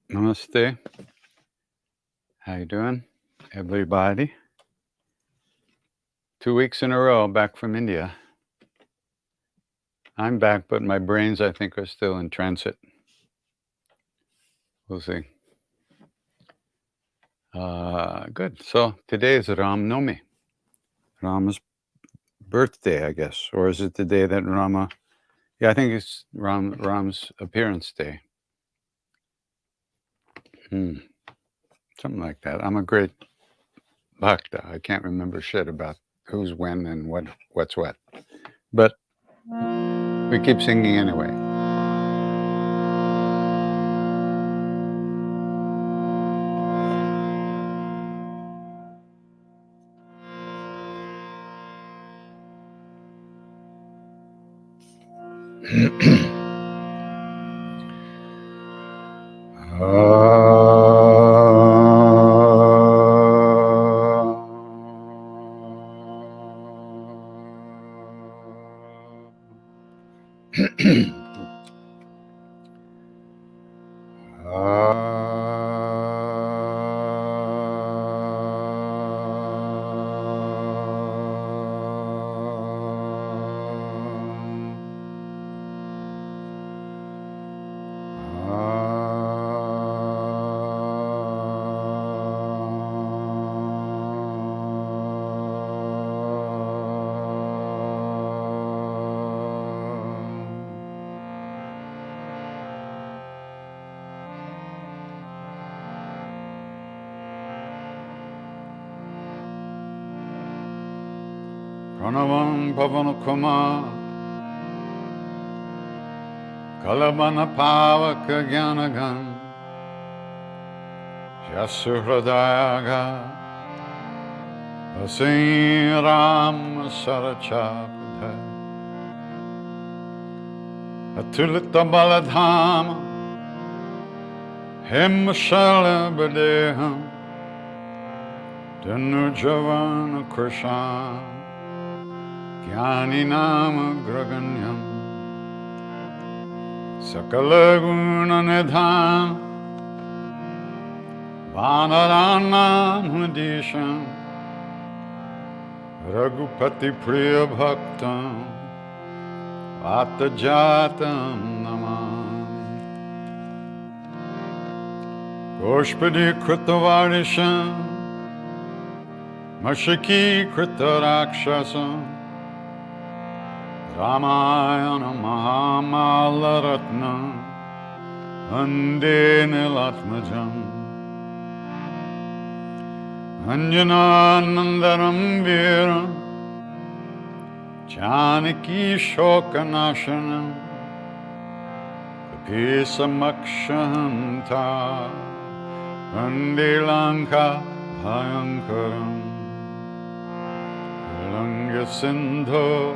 Namaste. How you doing, everybody? 2 weeks in a row back from India. I'm back, but my brains, I think, are still in transit. We'll see. Good. So today is Ram Nomi, Rama's birthday, I guess, or is it the day that Rama? Yeah, I think it's Ram's appearance day. Something like that. I'm a great bhakta. I can't remember shit about who's when and what's what, but we keep singing anyway. Pranavam Pavanukuma Kalabana Pavaka Gyanagan Yasuhradayaga Vasin Ram Sarachapada Atulita Baladhama Himshala Badeham Dhanujavan Krishna Jnani Nama Graganyam Sakala Guna Nidham Vanaranam Hudisham Raghupati Priya Bhaktam Vatajatam Namam Goshpadi Kritavarisham Mashiki Kritarakshasam Ramayana Mahamalaratna Ande Nilatmajam Anjana Nandaram Viram Janaki Shokanashanam Kapisa Ande Lanka Bhayankaram Langa Sindho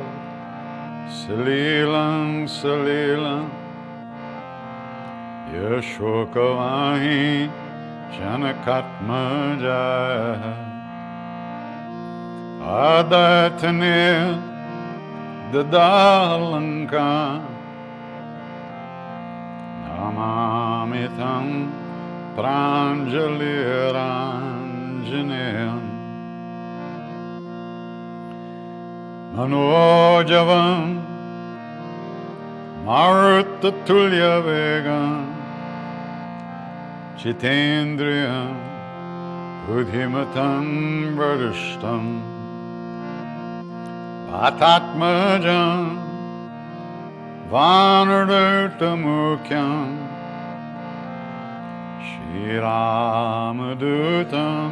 Salilam Salilam Yashokavahi Janakatmaja Adatane Dadalanka Namamitam Pranjaliranjanayam Manojavam Marutatulya Vegam Chitendriyam Buddhimatam Varishtam Vatatmajam Vanardattamukyam Shriramadutam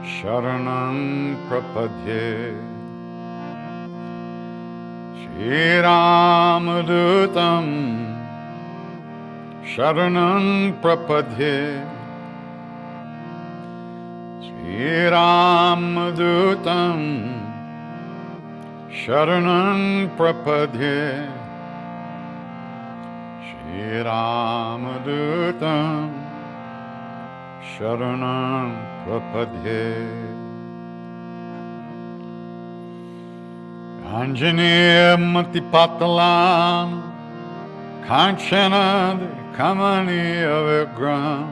Sharanam Prapadye Shriramadutam Sharanam Prapadye Shriramadutam Sharanam Prapadye Shriramadutam Sharanam Prapadye Anjaneya Matipatalam Kanchana kamaniya vigraham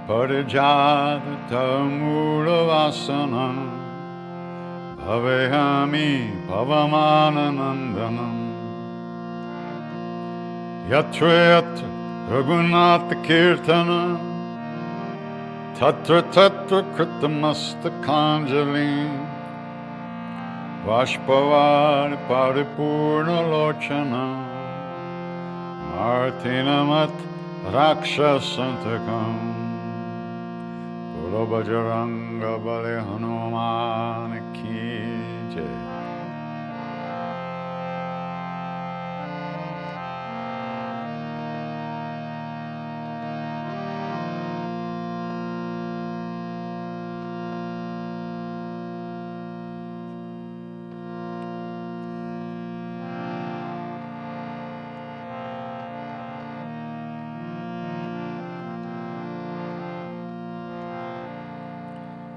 parijata moola-vasanam bhavehami pavamananandanam yatra yatra raghunatha kirtanam tatra tatra kritamastakhanjalim Vashpavari paripurna lochana Martinamat rakshasantakam Bolo Bajranga Bali Hanuman ki jai.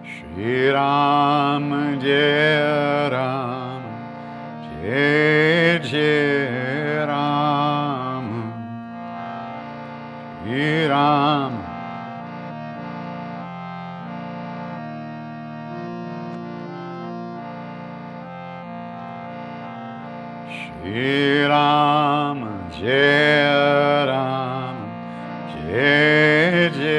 Shri Ram Jai Ram Jai Jai Ram Shri Ram Shri Ram Jai Ram Jai Jai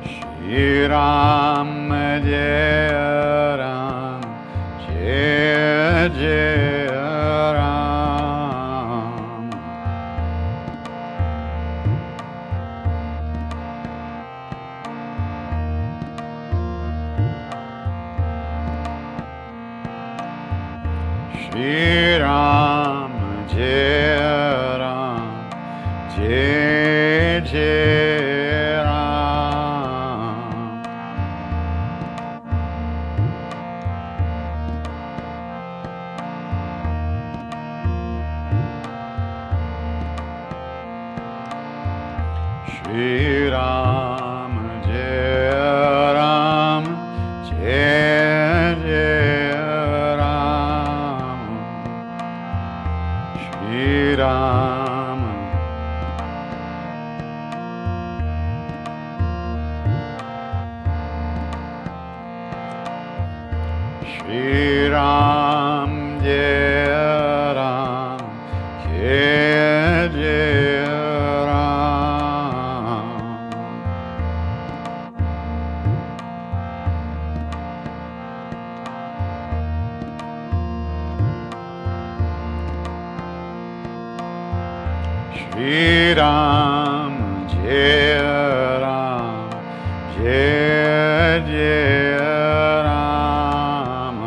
Shri Ram Jai Ram Jai Jai Ram Shri Ram Jai Ram Jai Jai Shri Ram Jai Ram Jai Jai Ram Shri Ram Shri Ram Jai Ram Jai Jai Shri Ram Jai Ram Jai Jai Ram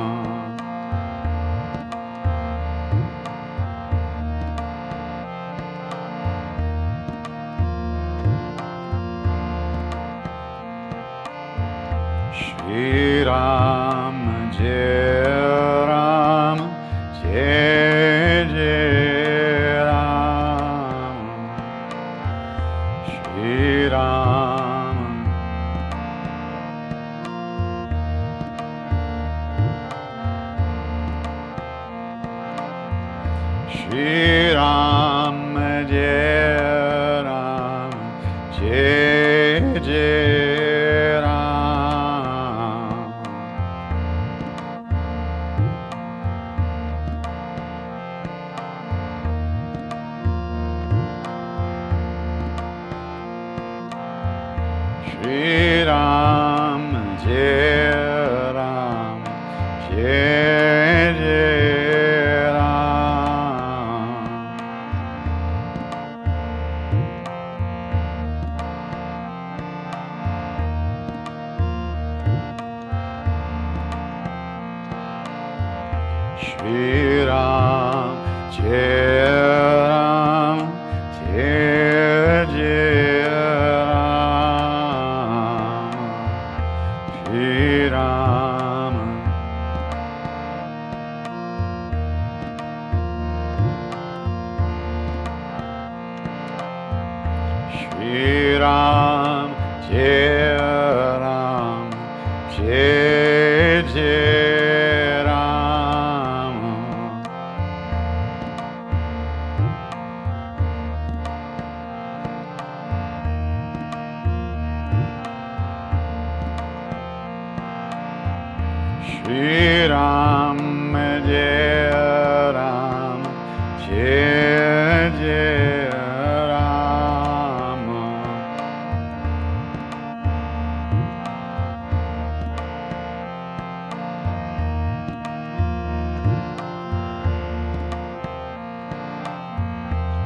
Shri Ram Jai Ram Jai Jai Ram Shri Ram Shri Ram Jai Ram Jai Jai Shri Ram Jai Ram Jai Jai Ram Shri Ram Jai Ram Jai Jai Ram Shri Shri Ram, Jai Ram, Jai Jai Ram. Shri Ram, Jai Ram, Jai Jai Ram.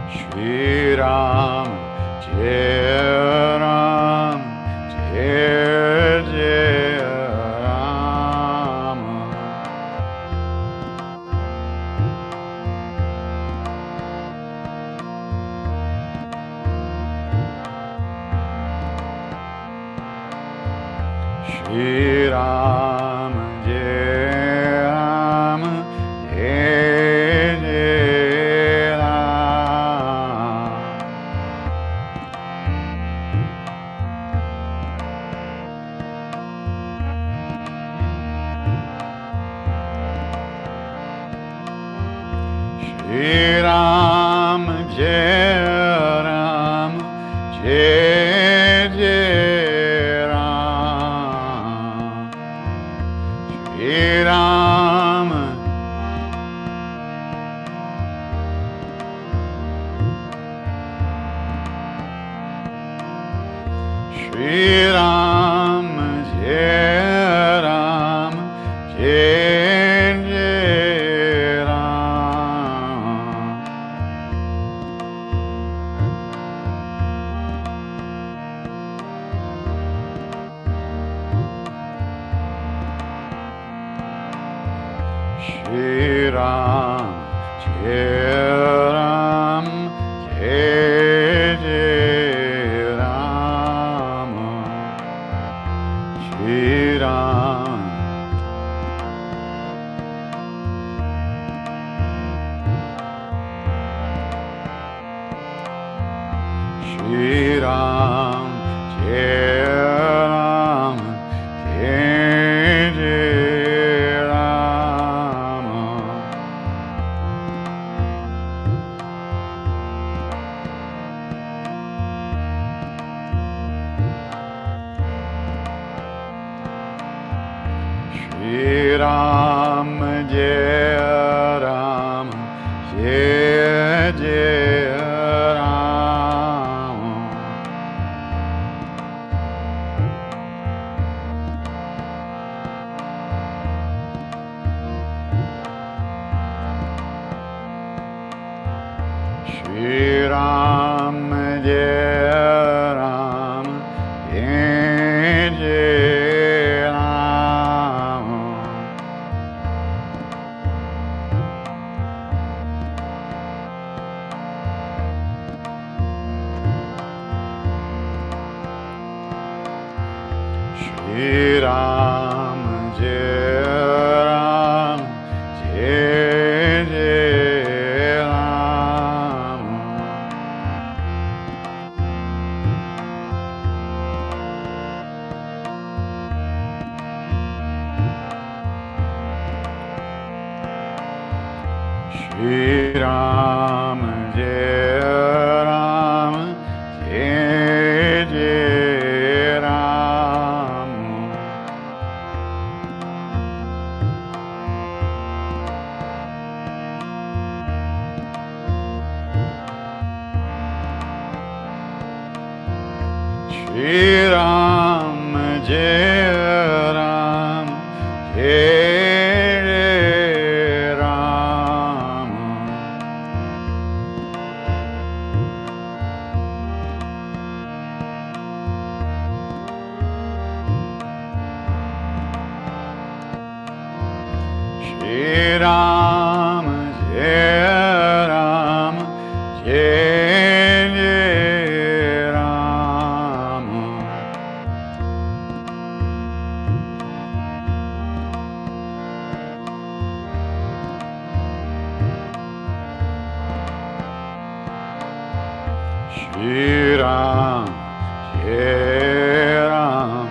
Shri Ram, Jai Ram, Jai Jai Ram. Shri Ram, Jai Ram, Jai Jai Ram. Shri Ram, Jai Ram, Jai Jai Ram. Shri Ram, Shri Ram, Jai Ram, Jai Jai Ram. Shri Ram, Jai Ram, Jai Jai Ram. Shri Ram, Shri Ram, Jai Ram, Jai Jai Ram. Shri Ram, Jai Ram, Jai Jai Ram. Shri Ram, Jai Ram, Jai Jai Ram. Shri Ram, Jai Ram, Jai Jai Ram. Shri Ram, Jai Ram, Jai Jai Ram. Shri Ram, Jai Ram, Jai Jai Ram. Shri Ram, Jai Ram, Jai Jai Ram. Shri Ram, Jai Ram,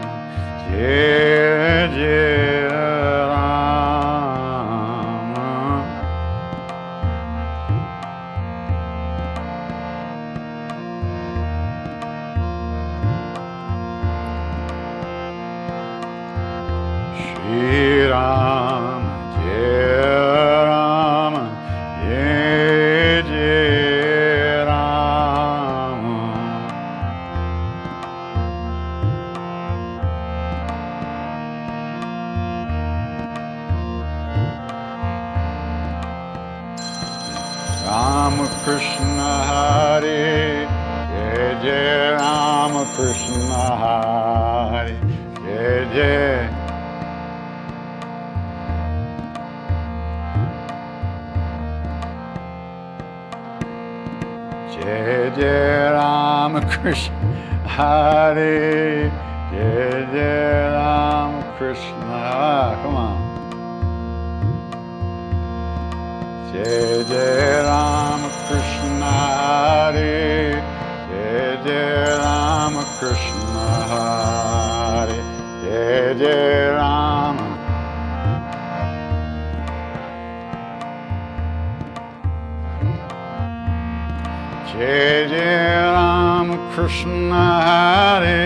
Jai Jai Ram. Shri Ram, Jai Ram, Jai Jai Ram. Rama Krishna Hare, Jai Jai Rama Krishna Hare, Jai Jai. Jai Jai Rama Krishna Hare, Jai Jai Rama Krishna. Come on. Jai Jai Rama Krishna Hare, Jai Jai Rama Krishna Hare, Jai Jai Rama. Jai Jai Rama Krishna Hare,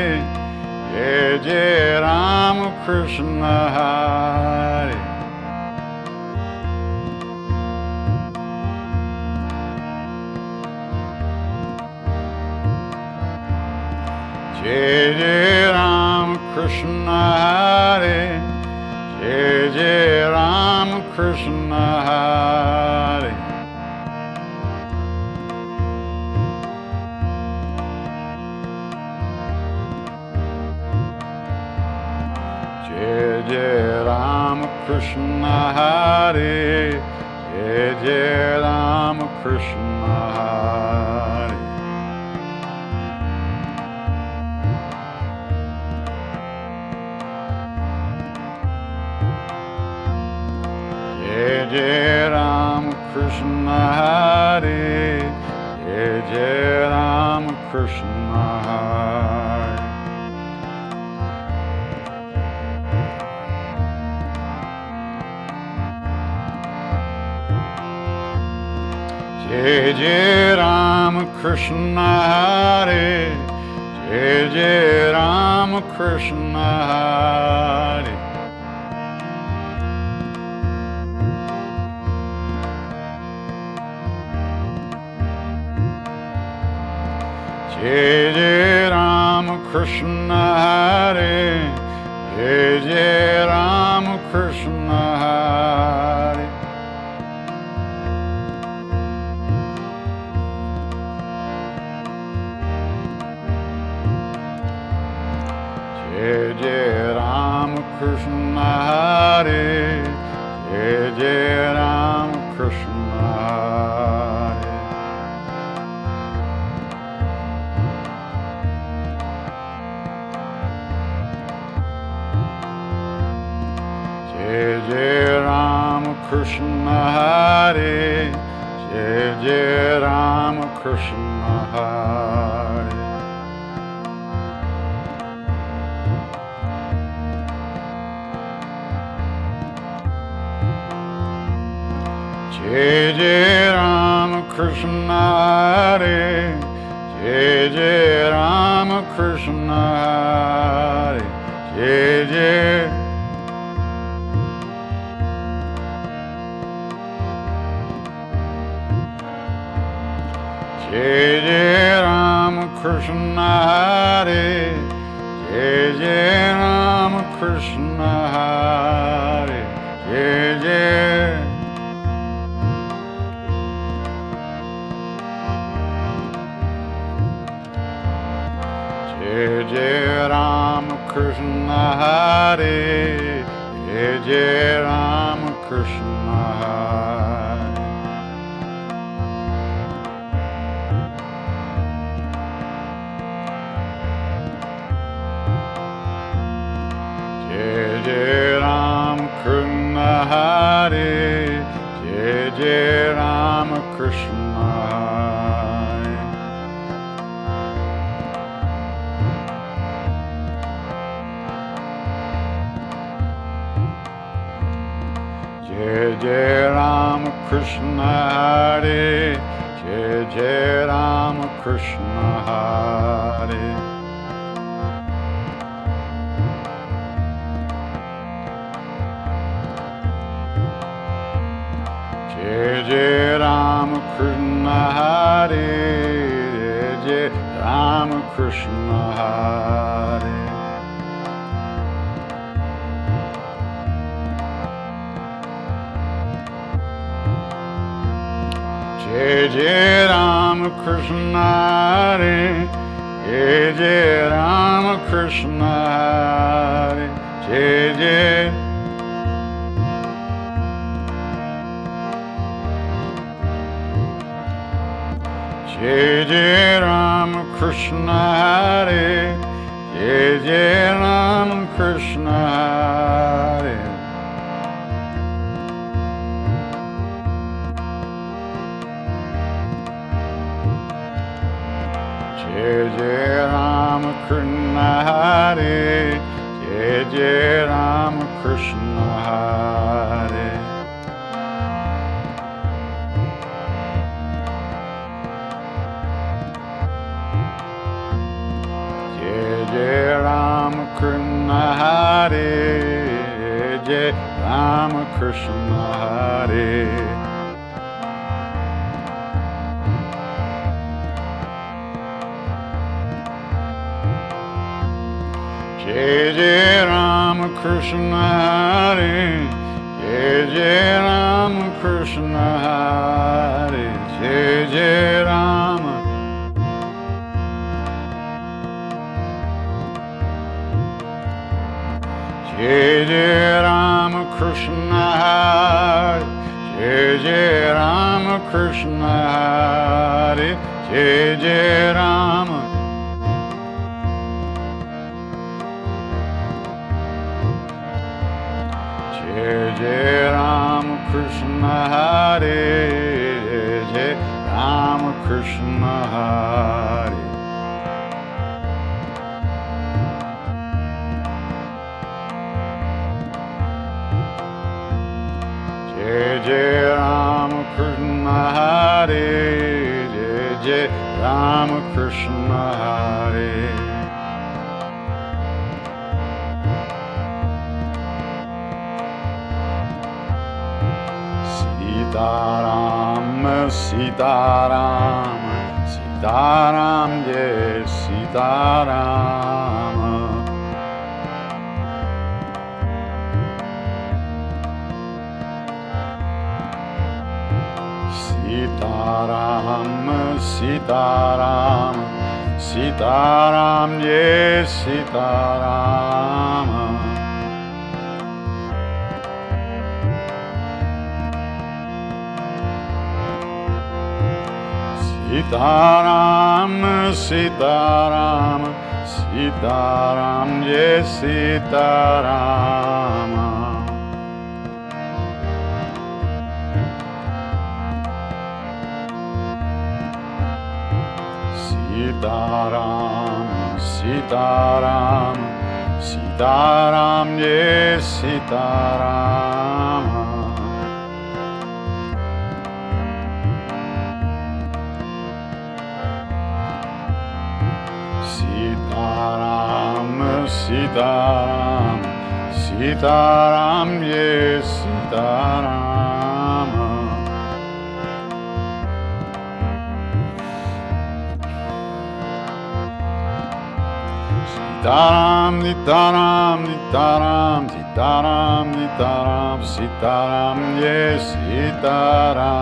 Jai Jai Rama Krishna Hare. Jai Jai Rama Krishna Hare, Jai Jai Rama Krishna Hare. Jai Jai Rama Krishna Hare, Jai Jai Rama Krishna Hare. Jai Jai Rama Krishna Hare, Jai Jai Rama Krishna Hare. Jai Jai Rama Krishna Hare, Jai Jai Rama Krishna Hare. Jai Jai Rama Krishna Hare, Jai Jai Rama Krishna Hare. Jai Jai Rama Krishna Hare, Jai Jai Rama Krishna Hare. Jai Jai Rama Krishna Hare, Jai Jai Rama Krishna Hare. Jai Jai Rama Krishna Hare, Jai Jai Rama Krishna Hare, Jai Jai. Jai Jai Rama Krishna Hare, Jai Jai Rama Krishna Hare, Jai Jai. Jai Jai Rama Krishna Hare, Jai Jai Rama Krishna Hare. Jai Jai Rama Krishna Hare, Jai Jai Rama Krishna Hare. Jai Rama Krishna Hare, Jai Jai Rama Krishna Hare. Jai Jai Rama Krishna Hare, Jai Rama Krishna Hare. Jai Jai Rama Krishna Hare, Jai Jai Rama Krishna Hare, Jai Jai. Jai Jai Rama Krishna Hare, Jai Jai Rama Krishna Hare. Jai Jai Rama Krishna Hare, Jai Jai Rama Krishna Hare. Jai Jai Rama Krishna Hare, Jai Rama Krishna Hare. Jai Jai Rama Krishna Hare, Jai Jai Rama Krishna Hare, Jai Jai Rama. Jai Jai Rama Krishna Hare, Jai Jai Rama Krishna Hare, Jai Jai Rama. Jai Jai Rama Krishna Hare, Jai Rama Krishna Hare. Jai Jai Rama Krishna Hare, Jai Jai Rama Krishna Hare. Sitaram, Sitaram, Sitaram, Jai Sitaram. Sitaram, Sitaram, Sitaram, Jai Sitaram. Sitaram, Sitaram, Sitaram, Jai Sitaram. Sitaram, Sitaram, Sitaram, Jai Sitaram. Sitaram, Sitaram, Sitaram, Jai Sitaram. Sitaram, Nitaram, Nitaram, Sitaram, Nitaram, Sitaram, Jai Sitaram.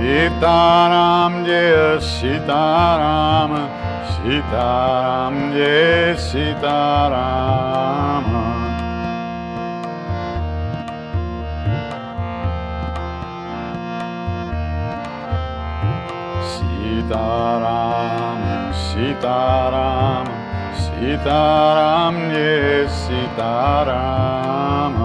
Sitaram, Jai Sitaram, Sitaram, Jai Sitaram. Sitaram, Sitaram, Sitaram, Jai Sitaram.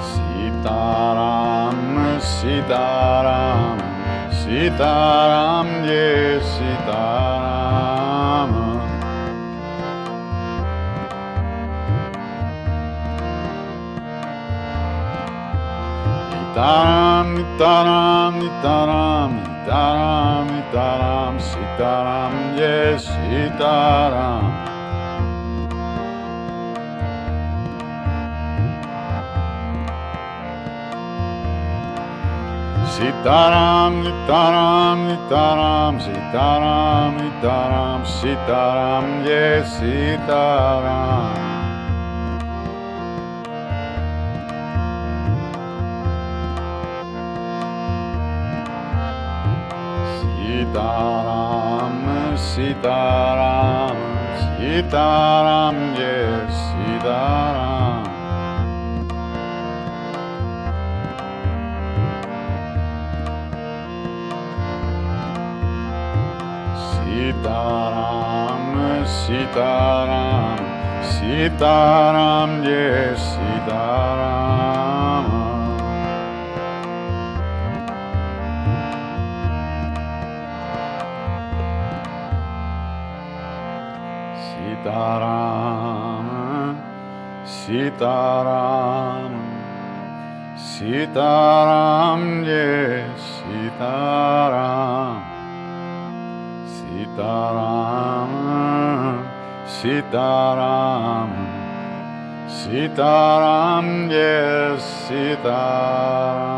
Sitaram, Sitaram, Sitaram, yes, Sitaram. Nitaram, Nitaram, Nitaram, Nitaram, Nitaram, Sitaram, yes, Sitaram. Sitaram, Nitaram, Nitaram, Sitaram, Nitaram, Sitaram, yes, Sitaram. Sitaram, Sitaram, Sitaram, yes, Sitaram. Sitaram, Sitaram, Sitaram, yes, Sitaram. Sitaram, Sitaram, Sitaram, yes, Sitaram. Sitaram, Sitaram, Sitaram, yes, Sitaram.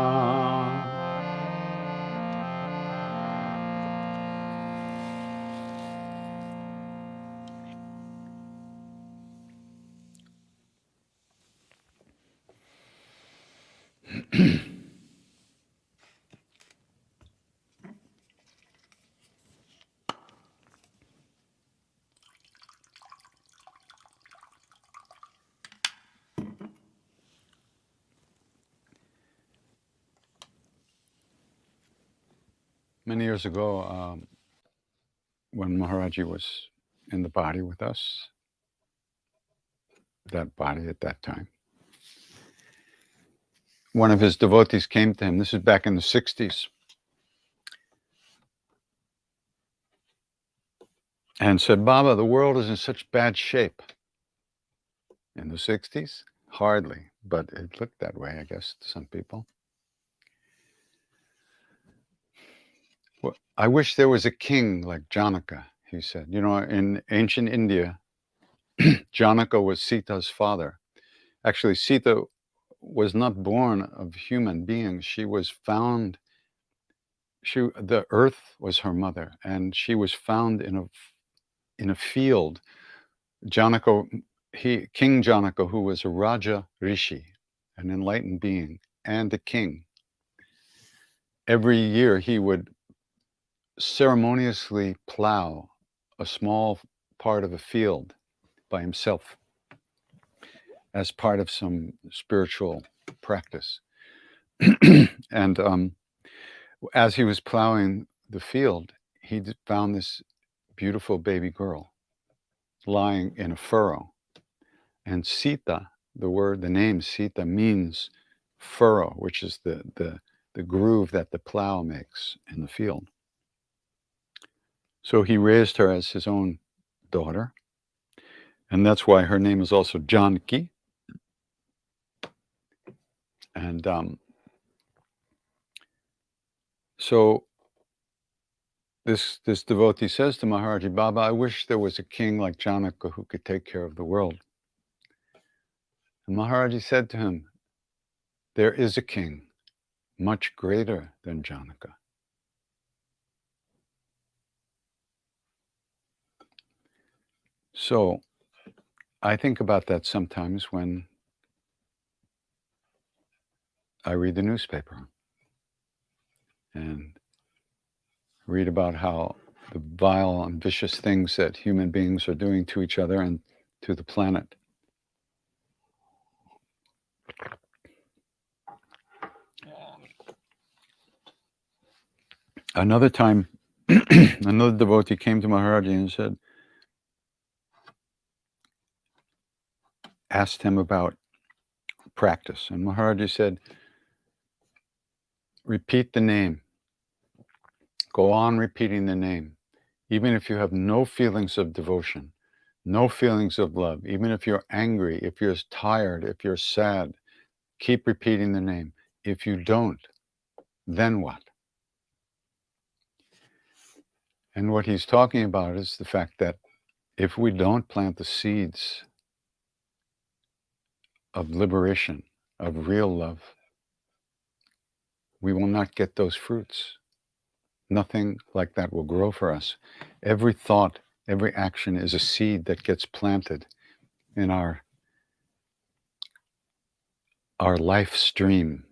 Many years ago, when Maharaji was in the body with us, that body at that time, one of his devotees came to him. This is back in the 60s. And said, Baba, the world is in such bad shape. In the 60s? Hardly, but it looked that way, I guess, to some people. Well, I wish there was a king like Janaka, he said. You know, in ancient India, Janaka was Sita's father. Actually, Sita was not born of human beings. She was found, the earth was her mother, and she was found in a field. Janaka, King Janaka, who was a Raja Rishi, an enlightened being, and a king. Every year he would ceremoniously plow a small part of a field by himself as part of some spiritual practice. And as he was plowing the field, he found this beautiful baby girl lying in a furrow. And Sita, the name Sita means furrow, which is the groove that the plow makes in the field. So he raised her as his own daughter, and that's why her name is also Janki. And so this devotee says to Maharaji, Baba, I wish there was a king like Janaka who could take care of the world. And Maharaji said to him, there is a king much greater than Janaka. So I think about that sometimes when I read the newspaper and read about how the vile and vicious things that human beings are doing to each other and to the planet. Another time, another devotee came to Maharaji and said, asked him about practice. And Maharaji said, Repeat the name. Go on repeating the name. Even if you have no feelings of devotion, no feelings of love, even if you're angry, if you're tired, if you're sad, keep repeating the name. If you don't, then what? And what he's talking about is the fact that if we don't plant the seeds of liberation, of real love, we will not get those fruits. Nothing like that will grow for us. Every thought, every action is a seed that gets planted in our life stream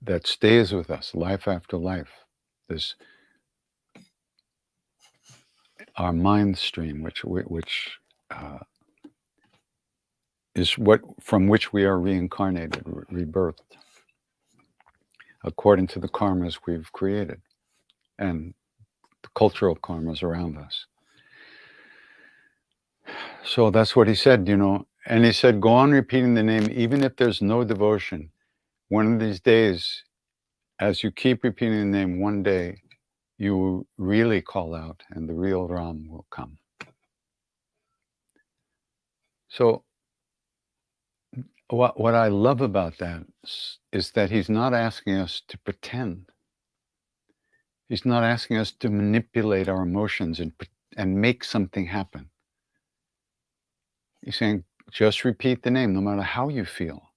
that stays with us life after life. This our mind stream, which is what from which we are reincarnated, rebirthed, according to the karmas we've created and the cultural karmas around us. So that's what he said, and he said, go on repeating the name, even if there's no devotion. One of these days, as you keep repeating the name, one day you will really call out and the real Ram will come. So what I love about that is that he's not asking us to pretend. He's not asking us to manipulate our emotions and make something happen. He's saying, just repeat the name no matter how you feel.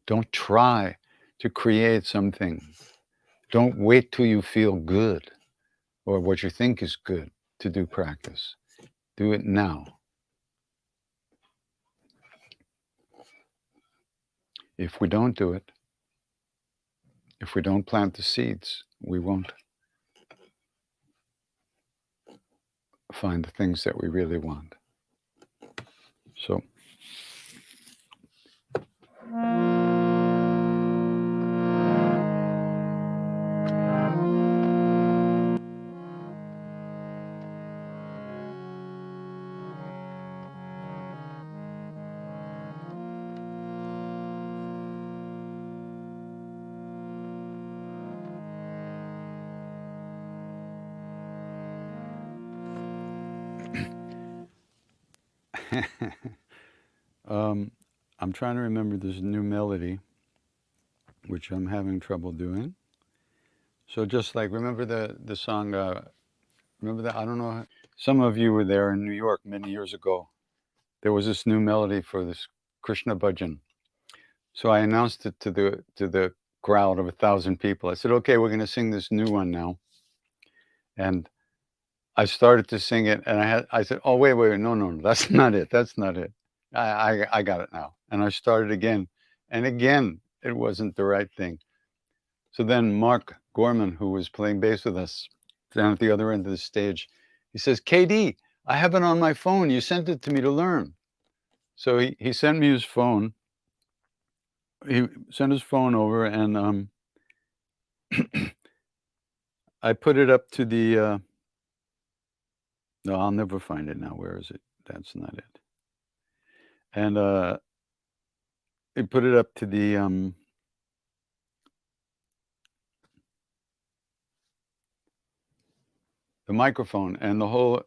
Don't try to create something. Don't wait till you feel good or what you think is good to do practice. Do it now. If we don't do it, if we don't plant the seeds, we won't find the things that we really want. So I'm trying to remember this new melody, which I'm having trouble doing. So just like, remember the song, remember that? I don't know. Some of you were there in New York many years ago. There was this new melody for this Krishna bhajan. So I announced it to the crowd of 1,000 people. I said, okay, we're going to sing this new one now. And I started to sing it, and I said, oh, wait, no, that's not it. That's not it. I got it now. And I started again. And again, it wasn't the right thing. So then Mark Gorman, who was playing bass with us down at the other end of the stage, he says, KD, I have it on my phone. You sent it to me to learn. So he sent me his phone. He sent his phone over, and I put it up to the, no, I'll never find it now. Where is it? That's not it. And he put it up to the microphone, and the whole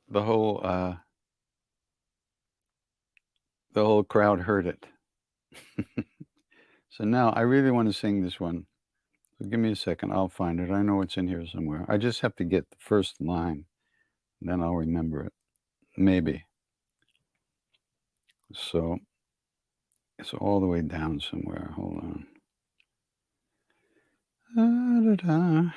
crowd heard it. So now I really want to sing this one. So give me a second. I'll find it. I know it's in here somewhere. I just have to get the first line, then I'll remember it. Maybe. So it's all the way down somewhere. Hold on. Da-da-da.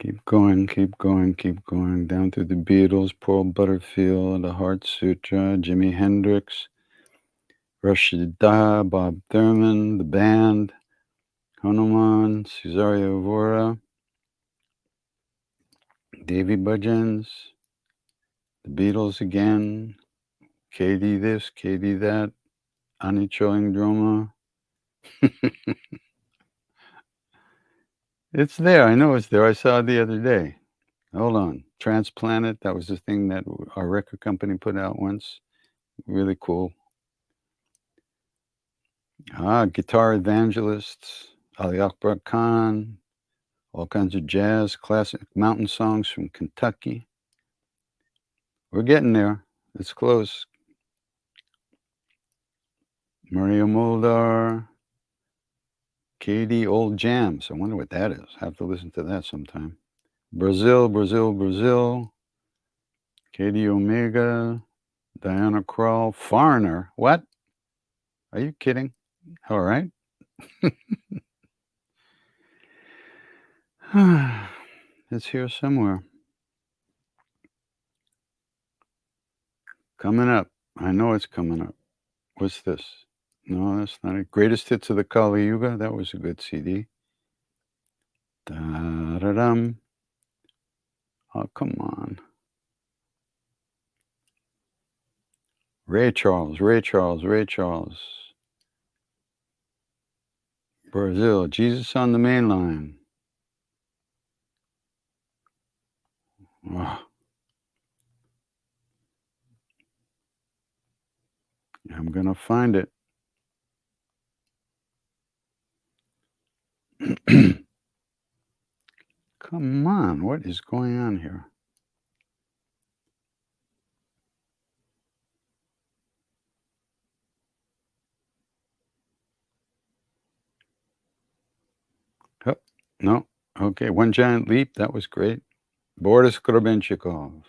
Keep going, keep going, keep going. Down through the Beatles, Pearl Butterfield, the Heart Sutra, Jimi Hendrix, Rashida, Bob Thurman, the band, Hanuman, Cesario Evora, Davy Bhajans, the Beatles again, Katie this, Katie that, Ani Choling Droma. It's there. I know it's there. I saw it the other day. Hold on. Transplanted. That was the thing that our record company put out once. Really cool. Guitar evangelists. Ali Akbar Khan. All kinds of jazz, classic mountain songs from Kentucky. We're getting there. It's close. Mario Moldar. Katie Old Jams. I wonder what that is. I have to listen to that sometime. Brazil, Brazil, Brazil. Katie Omega. Diana Krall. Foreigner. What? Are you kidding? All right. It's here somewhere. Coming up. I know it's coming up. What's this? No, that's not it. Greatest Hits of the Kali Yuga. That was a good CD. Da-da-dum. Oh, come on. Ray Charles, Ray Charles, Ray Charles. Brazil, Jesus on the Main Line. Oh. I'm going to find it. Come on, what is going on here? Oh, no. Okay, One Giant Leap, that was great. Boris Grobenchikov.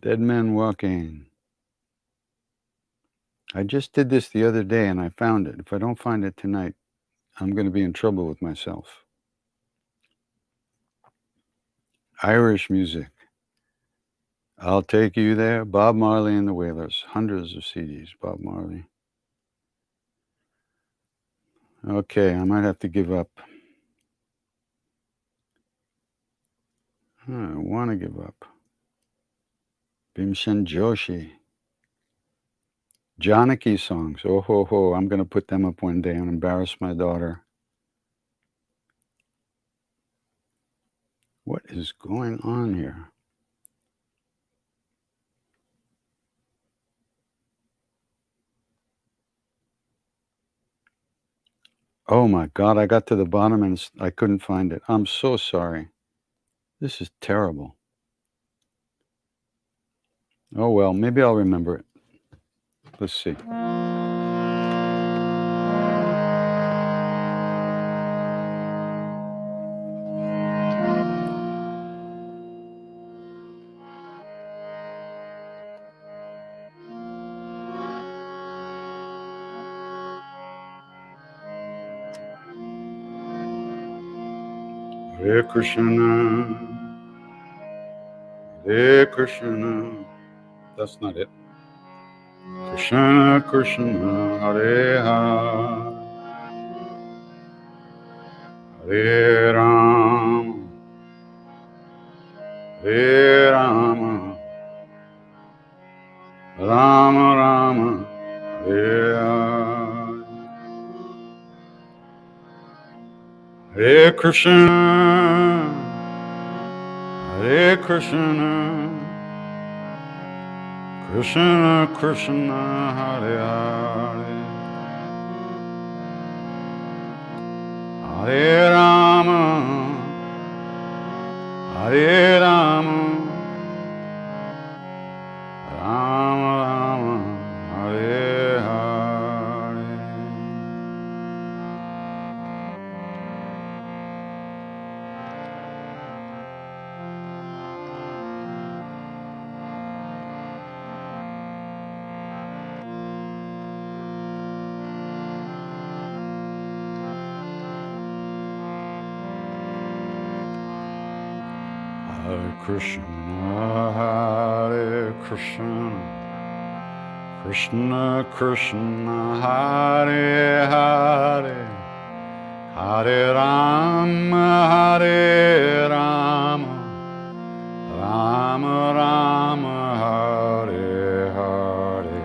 Dead Man Walking. I just did this the other day and I found it. If I don't find it tonight, I'm going to be in trouble with myself. Irish music. I'll Take You There. Bob Marley and the Wailers. Hundreds of CDs, Bob Marley. Okay, I might have to give up. I want to give up. Bhimsen Joshi. Janaki songs. Oh, ho, ho. I'm going to put them up one day and embarrass my daughter. What is going on here? Oh my God, I got to the bottom and I couldn't find it. I'm so sorry. This is terrible. Oh well, maybe I'll remember it. Let's see. Hare Krishna, Hare Krishna. That's not it. Krishna, Krishna, Hare Hare, Hare Rama, Hare Rama, Rama Rama, Hare Hare. Hare Krishna, Hare Krishna, Krishna Krishna, Hare Hare, Hare Rama, Hare Rama, Rama Rama, Hare Hare. Hare Krishna, Hare Krishna, Krishna Krishna, Hare Hare, Hare Rama, Hare Rama, Rama Rama, Hare Hare,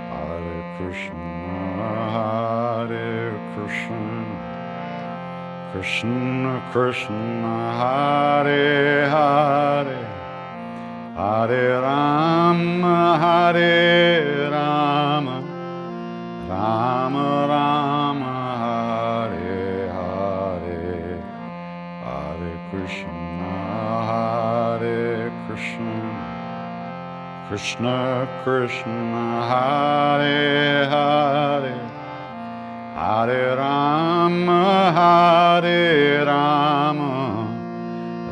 Hare Krishna, Hare Krishna, Krishna, Hare Hare, Hare Rama, Hare Rama, Rama Rama, Hare Hare, Hare Krishna, Hare Krishna, Krishna Krishna, Hare Hare, Hare Rama, Hare Rama,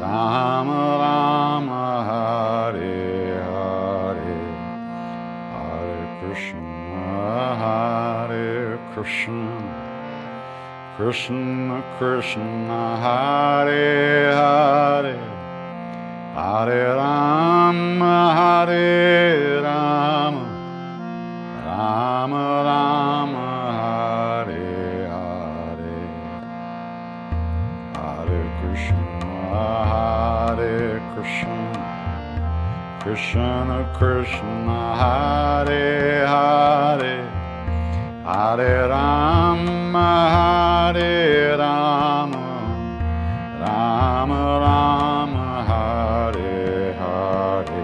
Rama Rama, Hare Hare, Hare Krishna, Hare Krishna, Krishna Krishna, Hare Hare, Hare Rama, Hare Rama, Rama Rama, Hare Hare, Hare Krishna, Hare Krishna, Krishna Krishna, Hare Hare, Hare Rama, Hare Rama, Rama Rama, Hare Hare.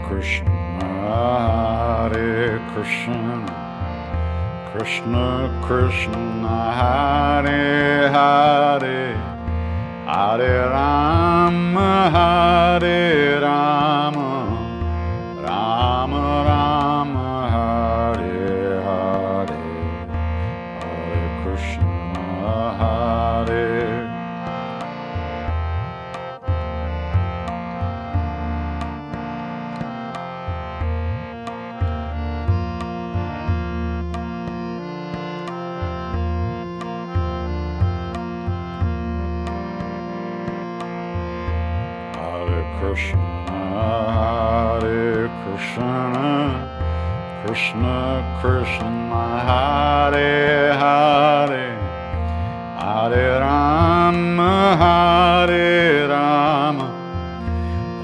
Krishna, Hare Krishna, Krishna Krishna, Hare Hare, Hare Rama, Hare Rama, Rama Rama, Hare Hare, Hare Krishna, Hare Krishna, Hare Krishna, Krishna Krishna, Hare Hare, Hare Rama, Hare Rama,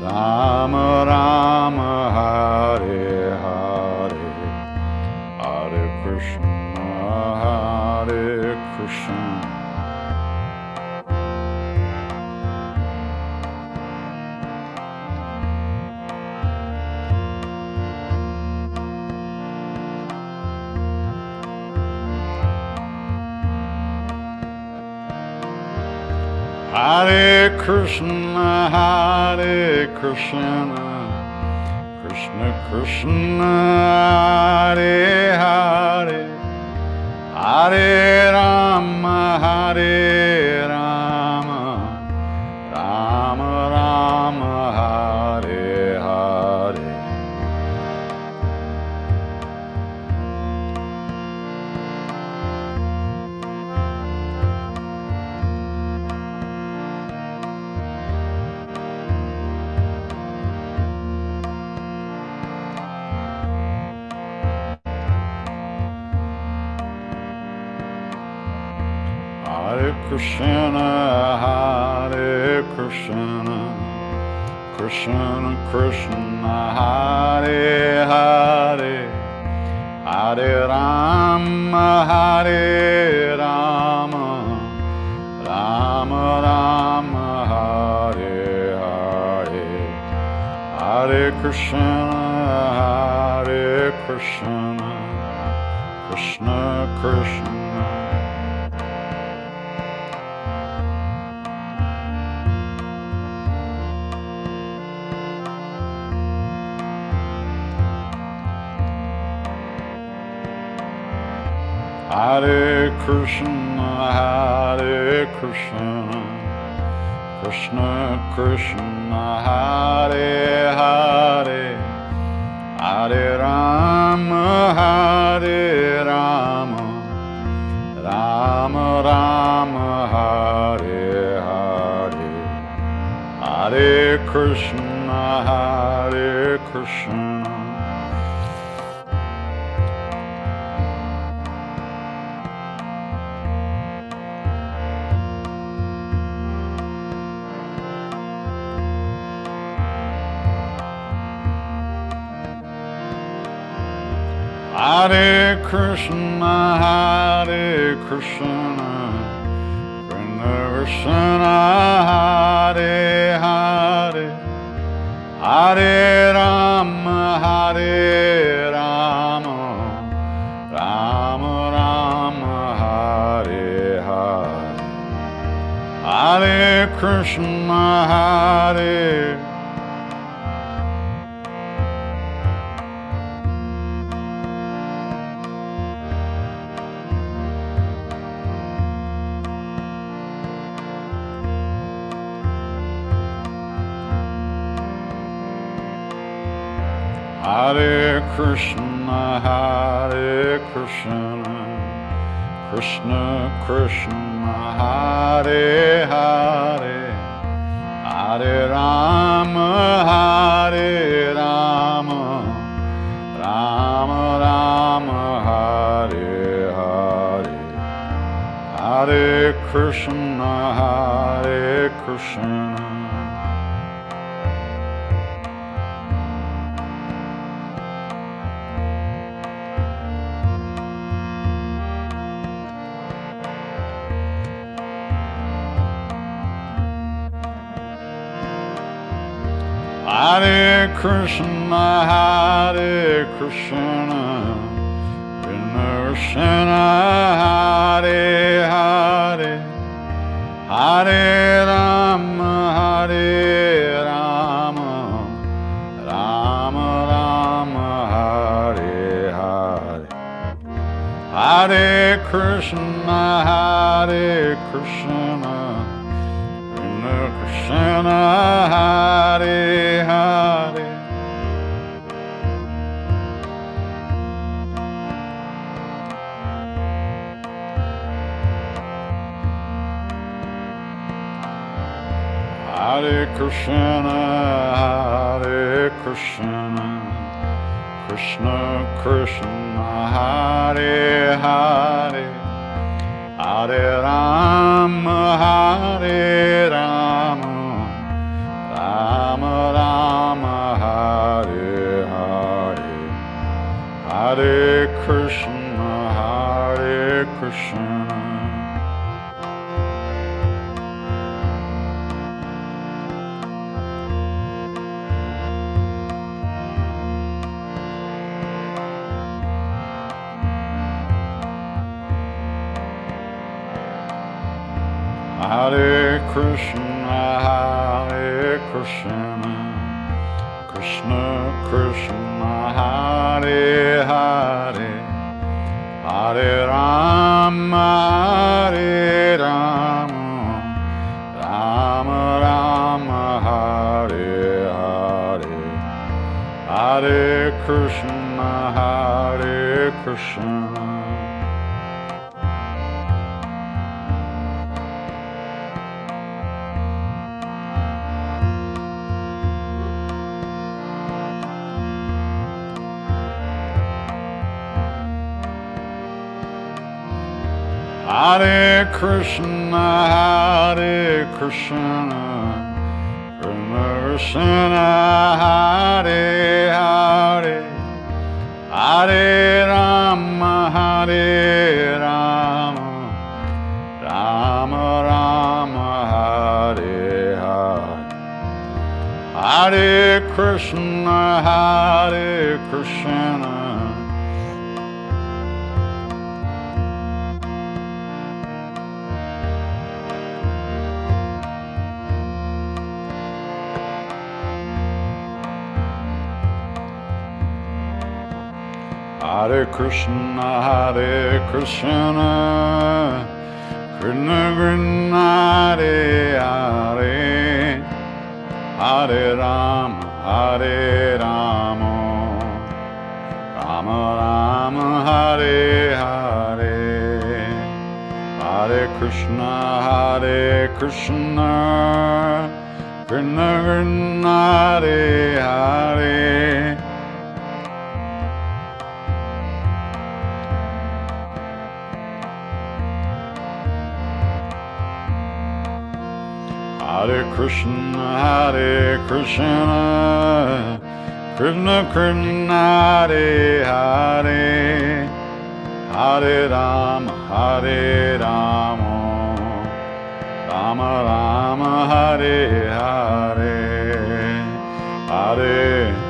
Rama Rama, Hare Hare, Hare Krishna, Hare Krishna. Hare Krishna, Hare Krishna, Krishna Krishna, Hare Hare, Hare Rama, Hare Rama, Rama Rama, Hare Hare. Hare Krishna, Hare Krishna, Krishna Krishna, Hare Hare, Hare Rama, Hare Rama, Rama Rama, Hare Hare, Hare Krishna, Hare Krishna, Krishna Krishna. Hare Krishna, Hare Krishna, Krishna Krishna, Hare Hare, Hare Rama, Hare Rama, Rama Rama, Hare Hare, Hare Krishna, Hare Krishna. Hare Krishna, Hare Krishna, Krishna, Hare Hare, Hare Rama, Hare Rama, Rama Rama, Hare Hare, Hare Krishna, Hare Hare Krishna, Hare Krishna, Krishna Krishna, Hare Hare, Hare Rama, Hare Rama, Rama Rama, Hare Hare, Hare Krishna, Hare Krishna. Hare Krishna, Hare Krishna, Krishna Hare Hare, Hare Rama, Hare Rama, Rama Rama, Hare Hare, Hare Krishna, Hare Krishna, Krishna Hare Hare, Hare Krishna, Hare Krishna, Krishna Krishna, Hare Hare, Hare Rama, Hare Rama, Rama Rama, Hare Hare, Hare Krishna, Hare Krishna. Hare Krishna, Hare Krishna, Krishna Krishna, Hare Hare, Hare Rama, Hare Rama, Rama Rama, Hare Hare, Hare Krishna, Hare Krishna. Hare Krishna, Hare Krishna, Krishna Hare Hare, Hare Rama, Hare Rama, Rama Rama, Hare Hare, Hare Krishna, Hare Krishna, Hare Krishna, Hare Krishna, Krishna Krishna, Hare Hare, Hare Rama, Hare Rama, Rama Rama, Hare Hare, Hare Krishna, Hare Krishna, Krishna Krishna, Hare Hare, Hare Krishna, Hare Krishna, Krishna Krishna, Hare Hare, Hare Rama, Hare Rama, Rama Rama, Hare Hare, Hare.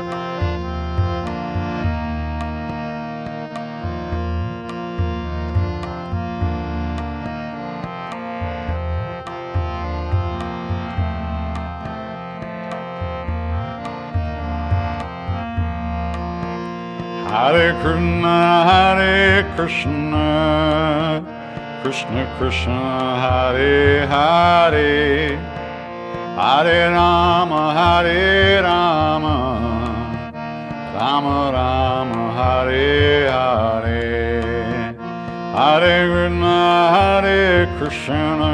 Hare Krishna, Hare Krishna, Krishna Krishna, Hare Hare, Hare Rama, Hare Rama, Rama Rama, Hare Hare, Hare Krishna, Hare Krishna,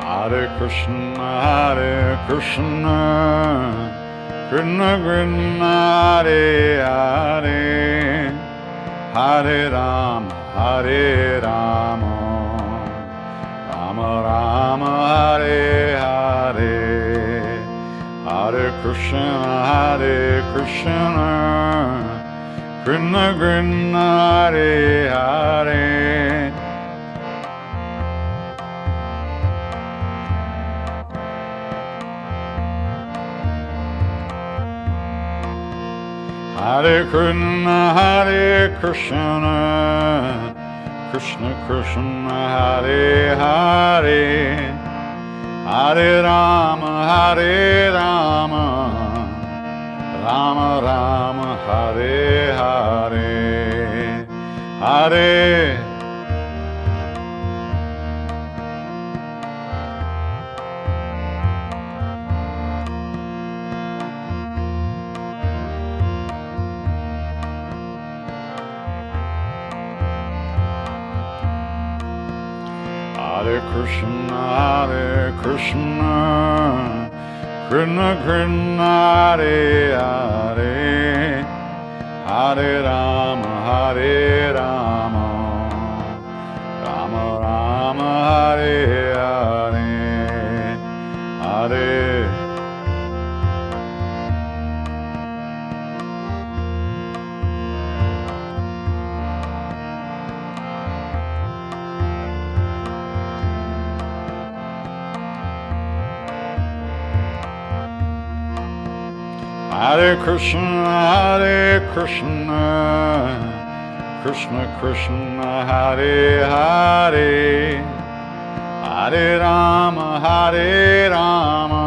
Hare Krishna, Hare Krishna, Krishna Krishna, Hare Hare, Hare Rama, Hare Rama, Rama Rama, Hare Hare, Hare Krishna, Hare Krishna, Krishna Krishna, Hare Hare. Hare Krishna, Hare Krishna, Krishna Krishna, Hare Hare, Hare Rama, Hare Rama, Rama Rama, Hare Hare, Hare. Hare Krishna, Hare Krishna, Krishna Krishna, Hare Hare, Hare Rama, Hare Rama, Rama Rama, Hare Hare, Hare. Hare Krishna, Hare Krishna, Krishna Krishna, Hare Hare, Hare Rama, Hare Rama,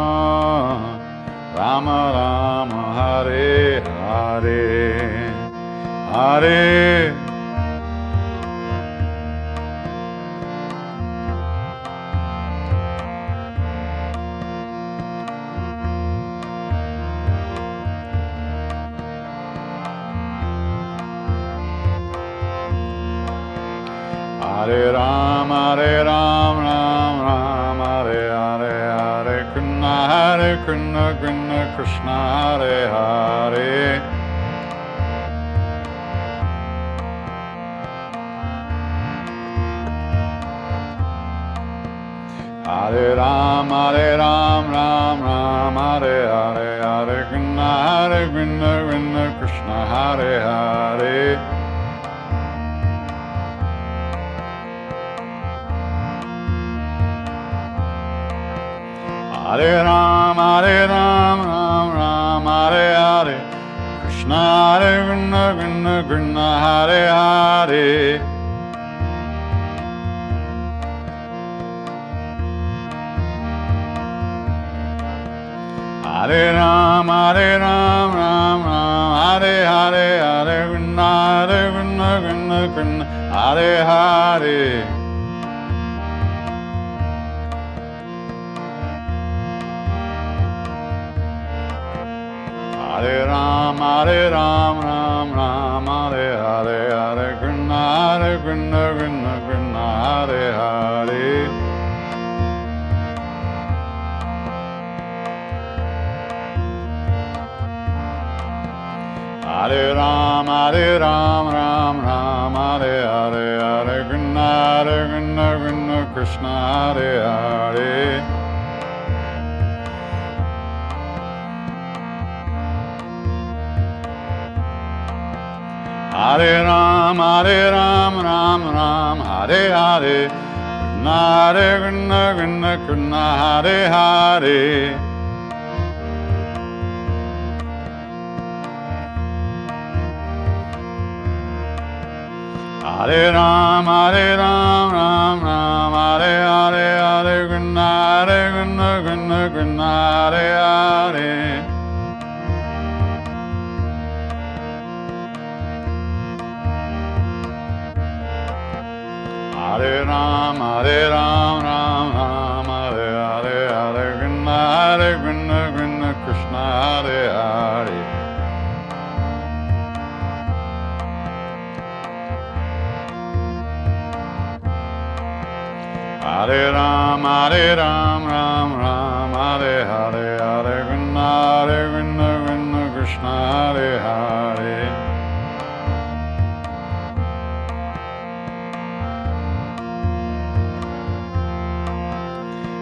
Rama Rama, Hare Hare, Hare. Hare Ram, Hare Ram, Ram Ram, Hare Hare, Hare Krishna, Krishna Krishna, Hare Hare. Hare Ram, Ram Ram, Hare Hare, Hare Krishna, Krishna, Hare Hare. Hare Ram, Ram Ram, Hare Hare, Krishna, Krishna, Hare Hare. Hare Ram, Ram Ram, Hare Hare, Hare Krishna, Krishna, Hare Hare. Hare Ram, Ram Ram, Hare Hare, Hare Krishna, Krishna, Hare Hare. Hare Ram, Ram Ram, Hare Hare, Hare Krishna, Krishna, Hare Hare. Hare Ram, Ram Ram, Hare Hare. Krishna, Krishna, Krishna, Hare Hare. Hare Ram, Ram Ram, Hare Hare, Hare Krishna, Krishna, Krishna, Hare Hare. Hare Ram, Ram Ram, Hare Hare, Hare Krishna, Krishna, Krishna, Hare Hare. Hare Ram, Ram Ram, Hare Hare, Hare Krishna, Krishna, Hare Hare.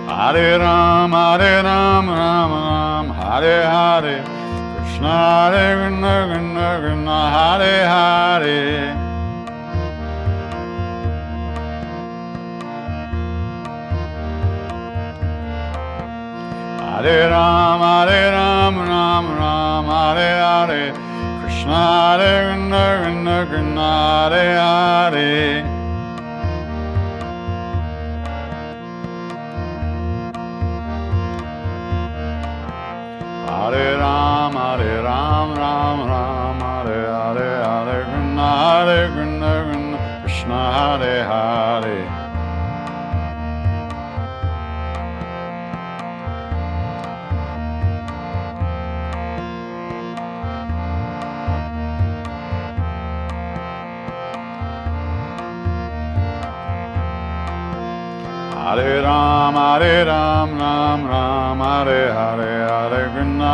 Hare Ram, Ram Ram, Hare Hare, Krishna, Krishna, Krishna, Hare Hare. Hare Ram, Ram Ram, Hare Hare, Krishna, Krishna, Krishna, Hare Hare. Hare Ram, Ram Ram, Hare Hare, Hare Krishna, Krishna, Hare Hare. Hare Ram, Ram Ram, Hare Hare, Hare Krishna,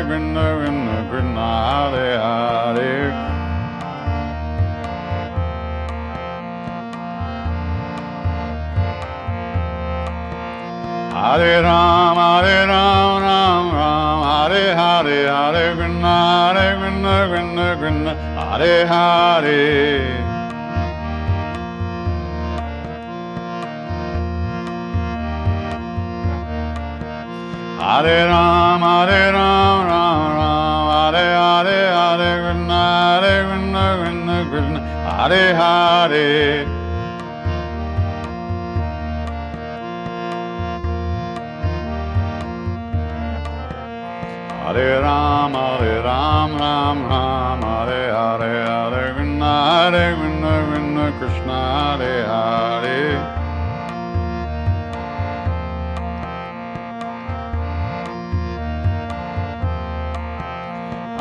Krishna, Krishna, Hare Hare. Hare Ram, Ram Ram, Hare Hare, Hare Krishna, Krishna, Krishna, Hare Hare. Hare Ram, Ram Ram, Hare Hare, Hare Krishna, Krishna, Krishna, Hare Hare. Hare Ram, Ram Ram, Hare Hare, Hare Krishna, Krishna, Krishna, Hare Hare.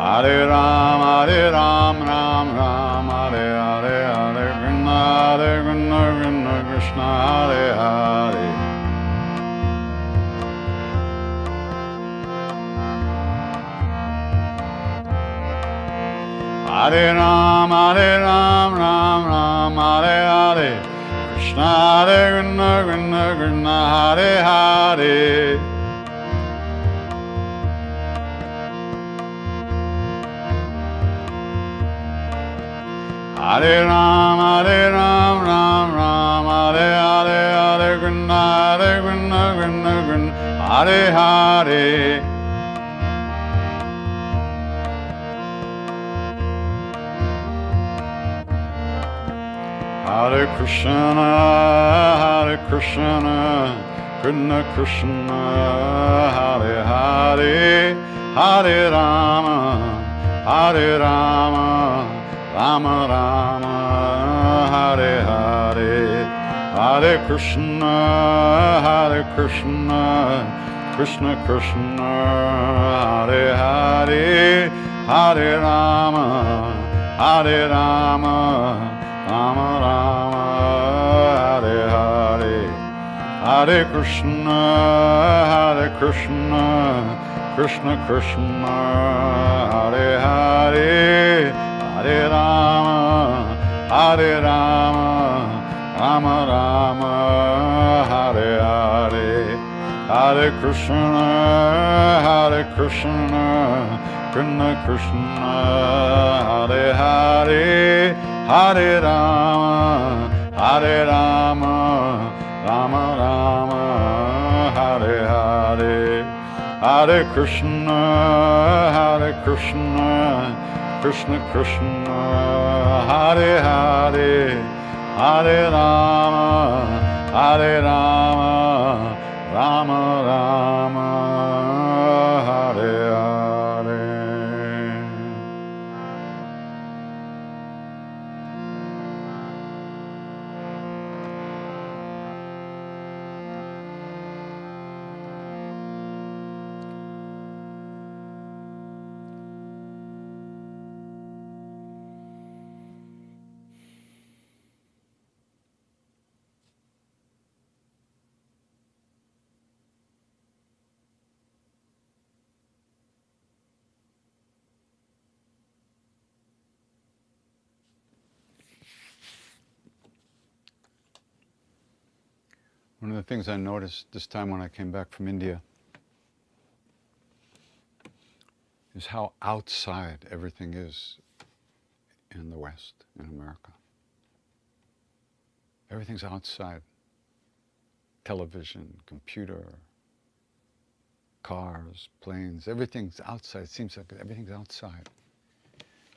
Hare Ram, Ram Ram, Hare Hare, Hare Krishna, Krishna, Krishna, Hare Hare. Hare Ram, Ram Ram, Hare Hare, Krishna, Krishna, Krishna, Hare Hare. Hare Ram, Ram Ram, Hare Hare, Hare Krishna, Krishna, Krishna, Hare Hare. Hare Krishna, Krishna Krishna, Hare Hare, Hare Rama, Rama Rama, Hare Hare. Hare Krishna, Krishna Krishna, Hare Hare, Hare Rama, Rama Rama, Hare Hare. Hare Krishna, Krishna Krishna, Hare Hare, Hare Rama, Rama Rama, Hare Hare, Hare Krishna, Krishna Krishna, Hare Hare, Hare Rama, Rama Rama, Hare Hare, Hare Krishna, Krishna Krishna, Hare Hare, Hare Rama, Rama Rama, Hare Hare. One of the things I noticed this time when I came back from India is how outside everything is in the West, in America. Everything's outside. Television, computer, cars, planes, everything's outside. It seems like everything's outside.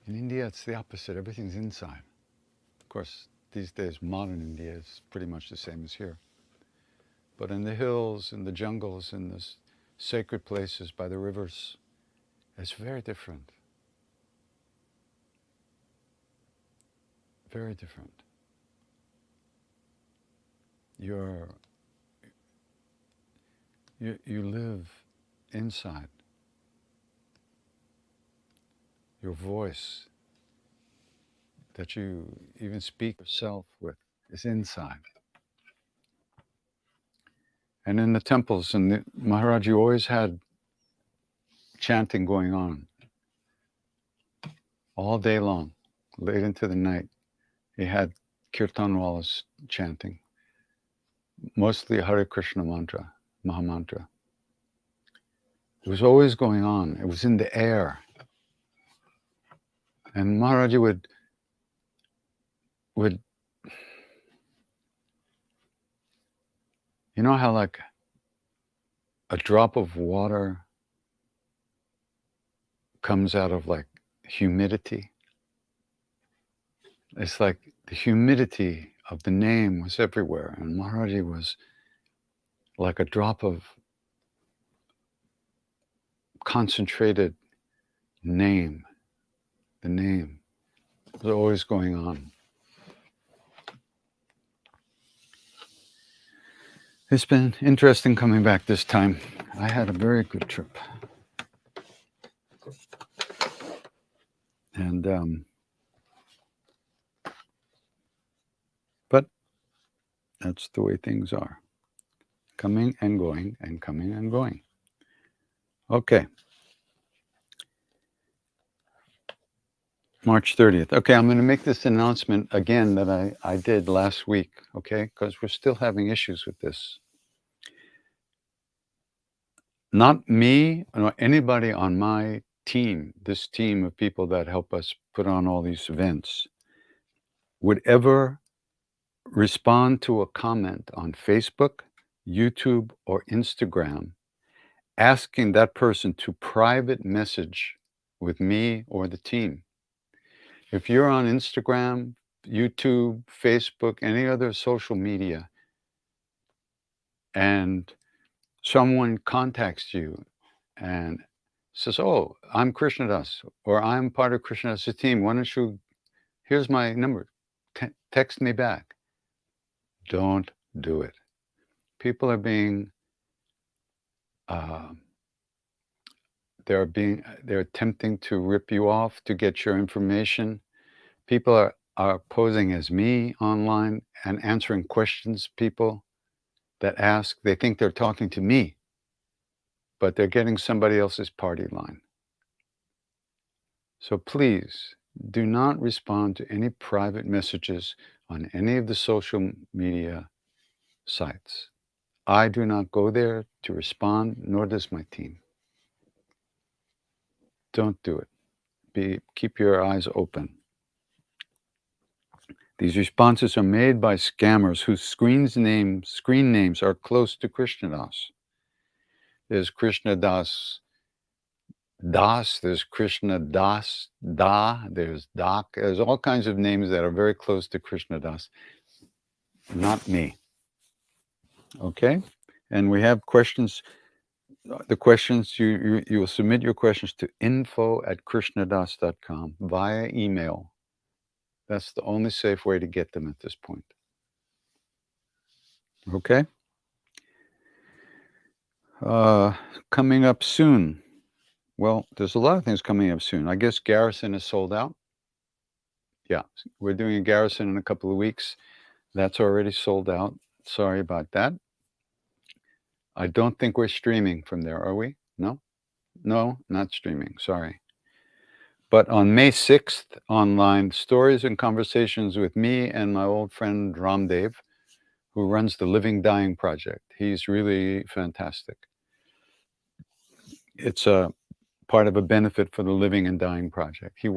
In India, it's the opposite. Everything's inside. Of course, these days, modern India is pretty much the same as here. But in the hills, in the jungles, in the sacred places by the rivers, it's very different. Very different. You live inside. Your voice that you even speak yourself with is inside. And in the temples, and the Maharaj, you always had chanting going on all day long, late into the night. He had kirtanwalas chanting, mostly Hare Krishna mantra, Mahamantra. It was always going on. It was in the air. And Maharaj would you know how like a drop of water comes out of like humidity? It's like the humidity of the name was everywhere, and Maharaji was like a drop of concentrated name. The name was always going on. It's been interesting coming back this time. I had a very good trip. And but that's the way things are. Coming and going and coming and going. Okay. March 30th. Okay, I'm going to make this announcement again that I did last week, okay? Because we're still having issues with this. Not me, nor anybody on my team, this team of people that help us put on all these events, would ever respond to a comment on Facebook, YouTube, or Instagram asking that person to private message with me or the team. If you're on Instagram, YouTube, Facebook, any other social media, and someone contacts you and says, oh, I'm Krishna Das, or I'm part of Krishna Das' team, why don't you, here's my number, text me back. Don't do it. People are being, they're attempting to rip you off to get your information. People are posing as me online and answering questions people that ask. They think they're talking to me, but they're getting somebody else's party line. So please do not respond to any private messages on any of the social media sites. I do not go there to respond, nor does my team. Don't do it. Keep your eyes open. These responses are made by scammers whose screen names are close to Krishnadas. There's Krishna Das, there's Krishna Das, there's Dak. There's all kinds of names that are very close to Krishna Das. Not me. Okay? And we have questions. The questions, you will submit your questions to info@krishnadas.com via email. That's the only safe way to get them at this point. Okay? Coming up soon. Well, there's a lot of things coming up soon. I guess Garrison is sold out. Yeah, we're doing a Garrison in a couple of weeks. That's already sold out. Sorry about that. I don't think we're streaming from there, are we? No? No, not streaming. Sorry. But on May 6th, online, stories and conversations with me and my old friend Ramdev, who runs the Living Dying Project. He's really fantastic. It's a part of a benefit for the Living and Dying Project. He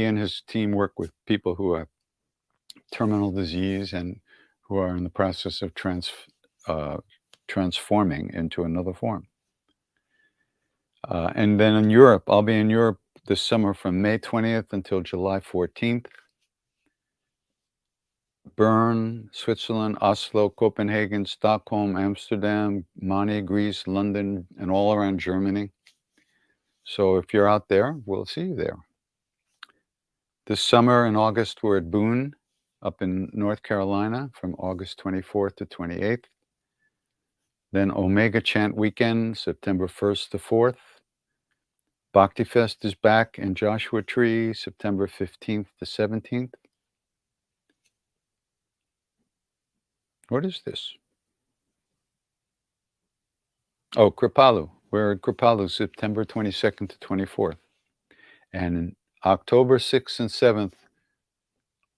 and his team work with people who have terminal disease and who are in the process of transforming into another form. And then in Europe, I'll be in Europe this summer from May 20th until July 14th. Bern, Switzerland, Oslo, Copenhagen, Stockholm, Amsterdam, Mani, Greece, London, and all around Germany. So if you're out there, we'll see you there. This summer in August, we're at Boone up in North Carolina from August 24th to 28th. Then Omega Chant Weekend, September 1st to 4th. Bhakti Fest is back in Joshua Tree, September 15th to 17th. What is this? Oh, Kripalu. We're at Kripalu, September 22nd to 24th. And in October 6th and 7th,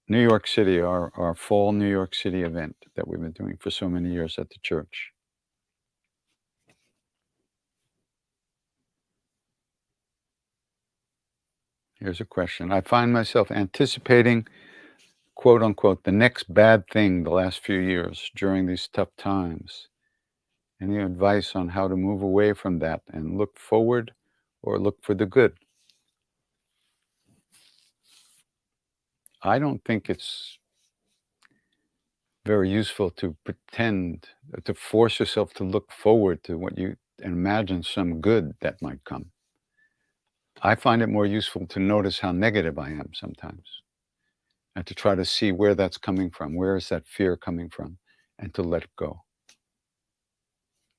New York City, our fall New York City event that we've been doing for so many years at the church. Here's a question. I find myself anticipating, quote unquote, the next bad thing the last few years during these tough times. Any advice on how to move away from that and look forward or look for the good? I don't think it's very useful to pretend, to force yourself to look forward to what you imagine some good that might come. I find it more useful to notice how negative I am sometimes and to try to see where that's coming from. Where is that fear coming from? And to let it go.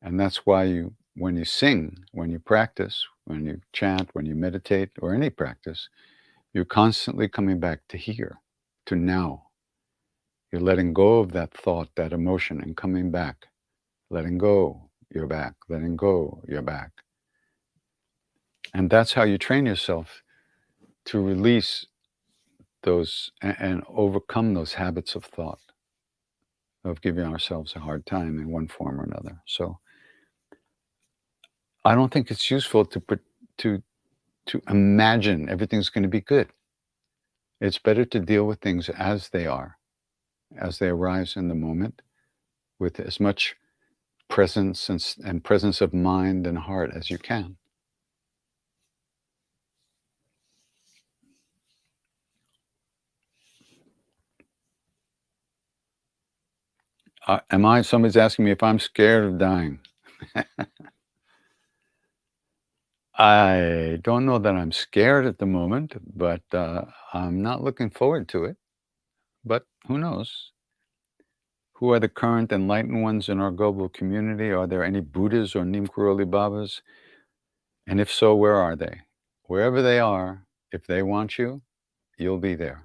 And that's why when you sing, when you practice, when you chant, when you meditate, or any practice, you're constantly coming back to here, to now. You're letting go of that thought, that emotion, and coming back. Letting go, you're back. Letting go, you're back. And that's how you train yourself to release those and overcome those habits of thought, of giving ourselves a hard time in one form or another. So I don't think it's useful to imagine everything's going to be good. It's better to deal with things as they are, as they arise in the moment, with as much presence and presence of mind and heart as you can. Somebody's asking me if I'm scared of dying. I don't know that I'm scared at the moment, but I'm not looking forward to it. But who knows? Who are the current enlightened ones in our global community? Are there any Buddhas or Neem Karoli Babas? And if so, where are they? Wherever they are, if they want you, you'll be there.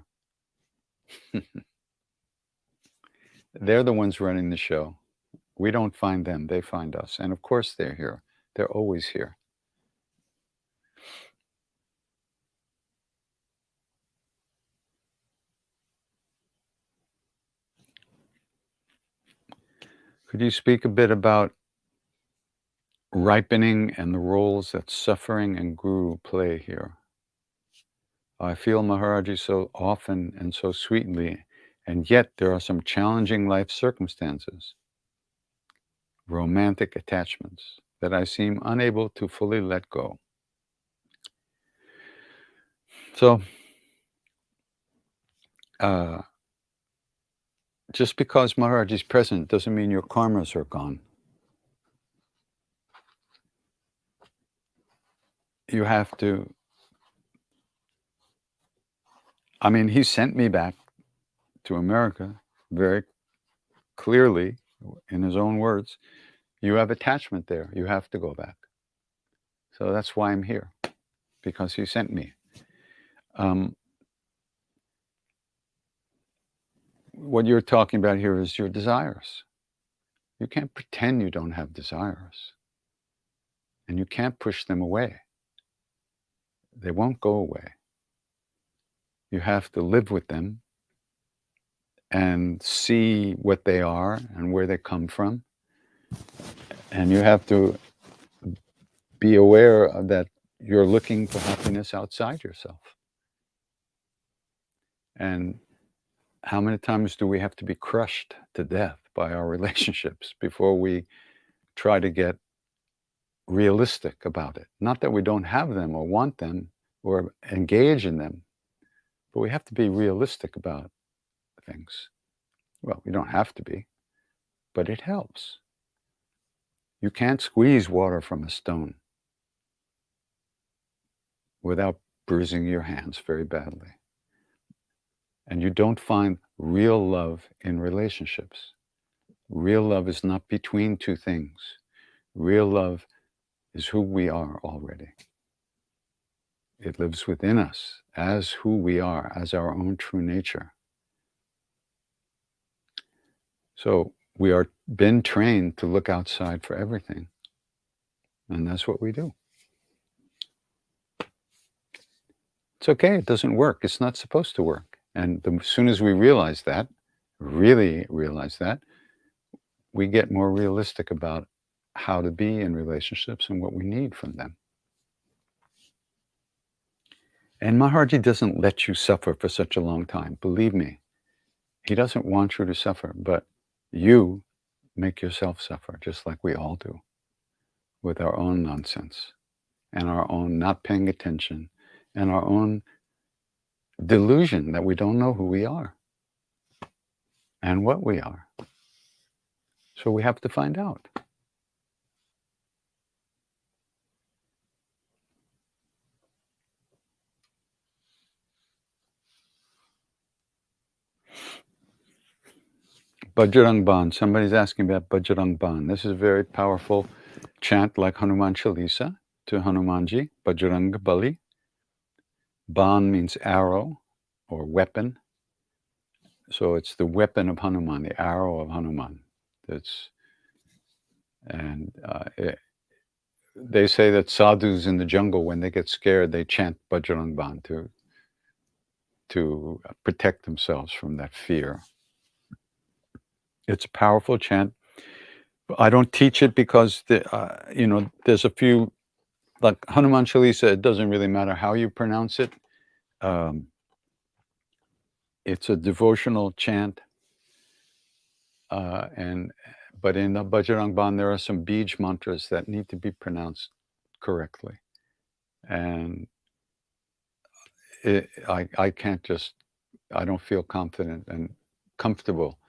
They're the ones running the show. We don't find them, they find us. And of course they're here. They're always here. Could you speak a bit about ripening and the roles that suffering and guru play here? I feel Maharaji so often and so sweetly, and yet there are some challenging life circumstances, romantic attachments, that I seem unable to fully let go. So, just because Maharaji is present doesn't mean your karmas are gone. You have to, I mean, he sent me back to America very clearly in his own words. You have attachment there. You have to go back. So that's why I'm here, because he sent me. What you're talking about here is your desires. You can't pretend you don't have desires. And you can't push them away. They won't go away. You have to live with them and see what they are and where they come from. And you have to be aware of that you're looking for happiness outside yourself. And how many times do we have to be crushed to death by our relationships before we try to get realistic about it? Not that we don't have them or want them or engage in them, but we have to be realistic about things. Well, we don't have to be, but it helps. You can't squeeze water from a stone without bruising your hands very badly. And you don't find real love in relationships. Real love is not between two things. Real love is who we are already. It lives within us as who we are, as our own true nature. So we are been trained to look outside for everything. And that's what we do. It's okay, it doesn't work. It's not supposed to work. And as soon as we realize that, really realize that, we get more realistic about how to be in relationships and what we need from them. And Maharaji doesn't let you suffer for such a long time. Believe me, he doesn't want you to suffer, but you make yourself suffer, just like we all do, with our own nonsense and our own not paying attention and our own delusion that we don't know who we are and what we are. So we have to find out. Bajrang Ban. Somebody's asking about Bajrang Ban. This is a very powerful chant like Hanuman Chalisa to Hanumanji, Bajrang Bali. Ban means arrow or weapon. So it's the weapon of Hanuman, the arrow of Hanuman. They say that sadhus in the jungle, when they get scared, they chant Bajrang Ban to protect themselves from that fear. It's a powerful chant. I don't teach it because there's a few, like Hanuman Chalisa. It doesn't really matter how you pronounce it. It's a devotional chant, but in the Bajrang Ban there are some Bij mantras that need to be pronounced correctly, and I can't just. I don't feel confident and comfortable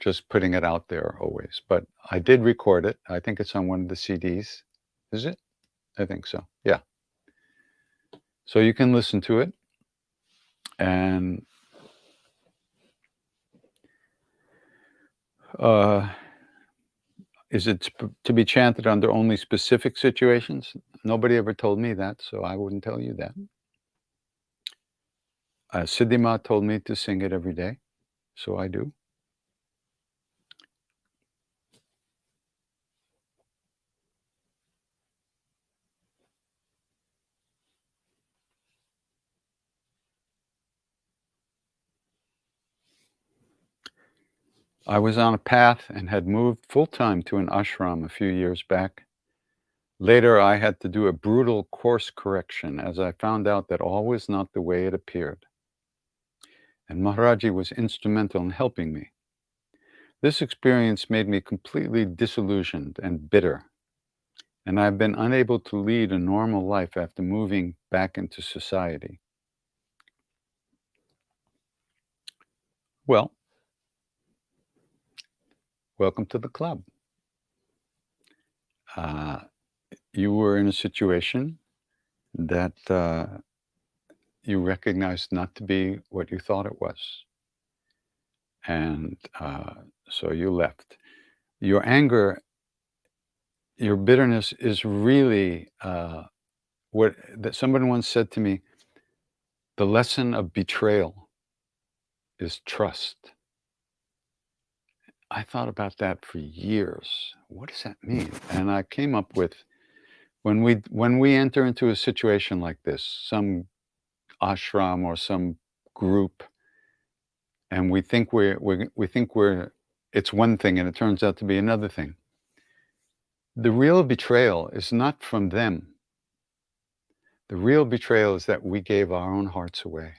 just putting it out there always. But I did record it. I think it's on one of the CDs. Is it? I think so. Yeah. So you can listen to it. And is it to be chanted under only specific situations? Nobody ever told me that, so I wouldn't tell you that. Siddhima told me to sing it every day, so I do. I was on a path and had moved full-time to an ashram a few years back. Later, I had to do a brutal course correction as I found out that all was not the way it appeared. And Maharaji was instrumental in helping me. This experience made me completely disillusioned and bitter, and I've been unable to lead a normal life after moving back into society. Well, welcome to the club. You were in a situation that you recognized not to be what you thought it was. And so you left. Your anger, your bitterness is really what that someone once said to me, the lesson of betrayal is trust. I thought about that for years. What does that mean? And I came up with when we enter into a situation like this, some ashram or some group, and we think we're it's one thing and it turns out to be another thing. The real betrayal is not from them. The real betrayal is that we gave our own hearts away.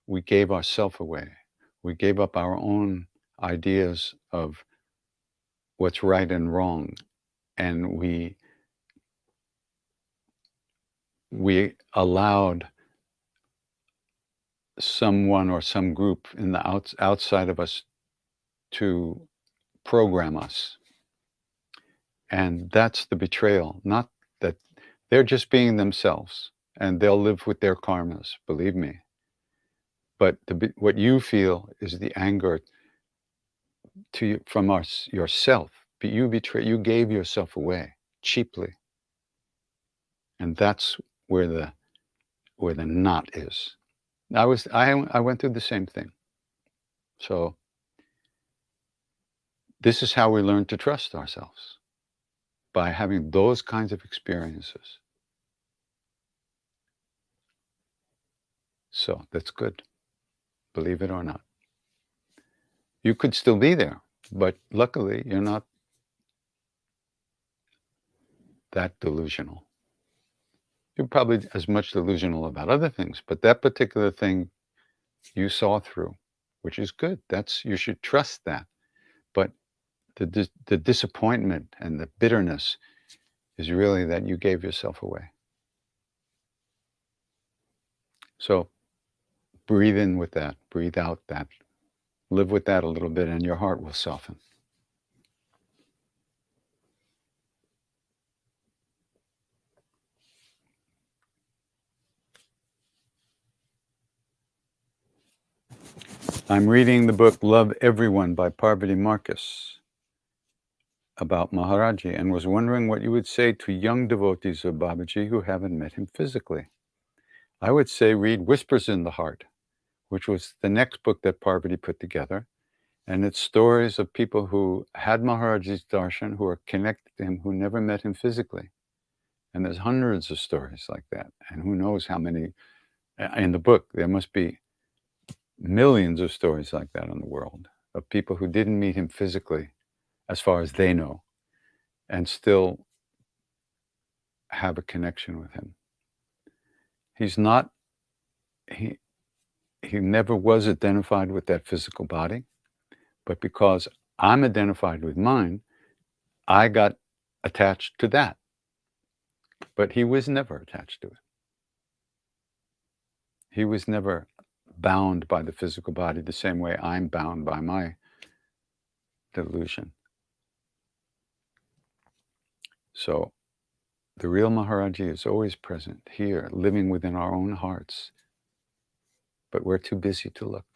We gave ourselves away. We gave up our own ideas of what's right and wrong, and we allowed someone or some group in the outside of us to program us. And that's the betrayal, not that they're just being themselves and they'll live with their karmas, believe me. But what you feel is the anger from yourself. But you gave yourself away cheaply. And that's where the knot is. I went through the same thing. So this is how we learn to trust ourselves, by having those kinds of experiences. So that's good, believe it or not. You could still be there, but luckily you're not that delusional. You're probably as much delusional about other things, but that particular thing you saw through, which is good. You should trust that. But the disappointment and the bitterness is really that you gave yourself away. So breathe in with that, breathe out that, live with that a little bit, and your heart will soften. I'm reading the book Love Everyone by Parvati Marcus about Maharaji, and was wondering what you would say to young devotees of Babaji who haven't met him physically. I would say read Whispers in the Heart, which was the next book that Parvati put together. And it's stories of people who had Maharaji's darshan, who are connected to him, who never met him physically. And there's hundreds of stories like that. And who knows how many, in the book, there must be millions of stories like that in the world, of people who didn't meet him physically, as far as they know, and still have a connection with him. He never was identified with that physical body, but because I'm identified with mine, I got attached to that. But he was never attached to it. He was never bound by the physical body the same way I'm bound by my delusion. So the real Maharaji is always present here, living within our own hearts, but we're too busy to look.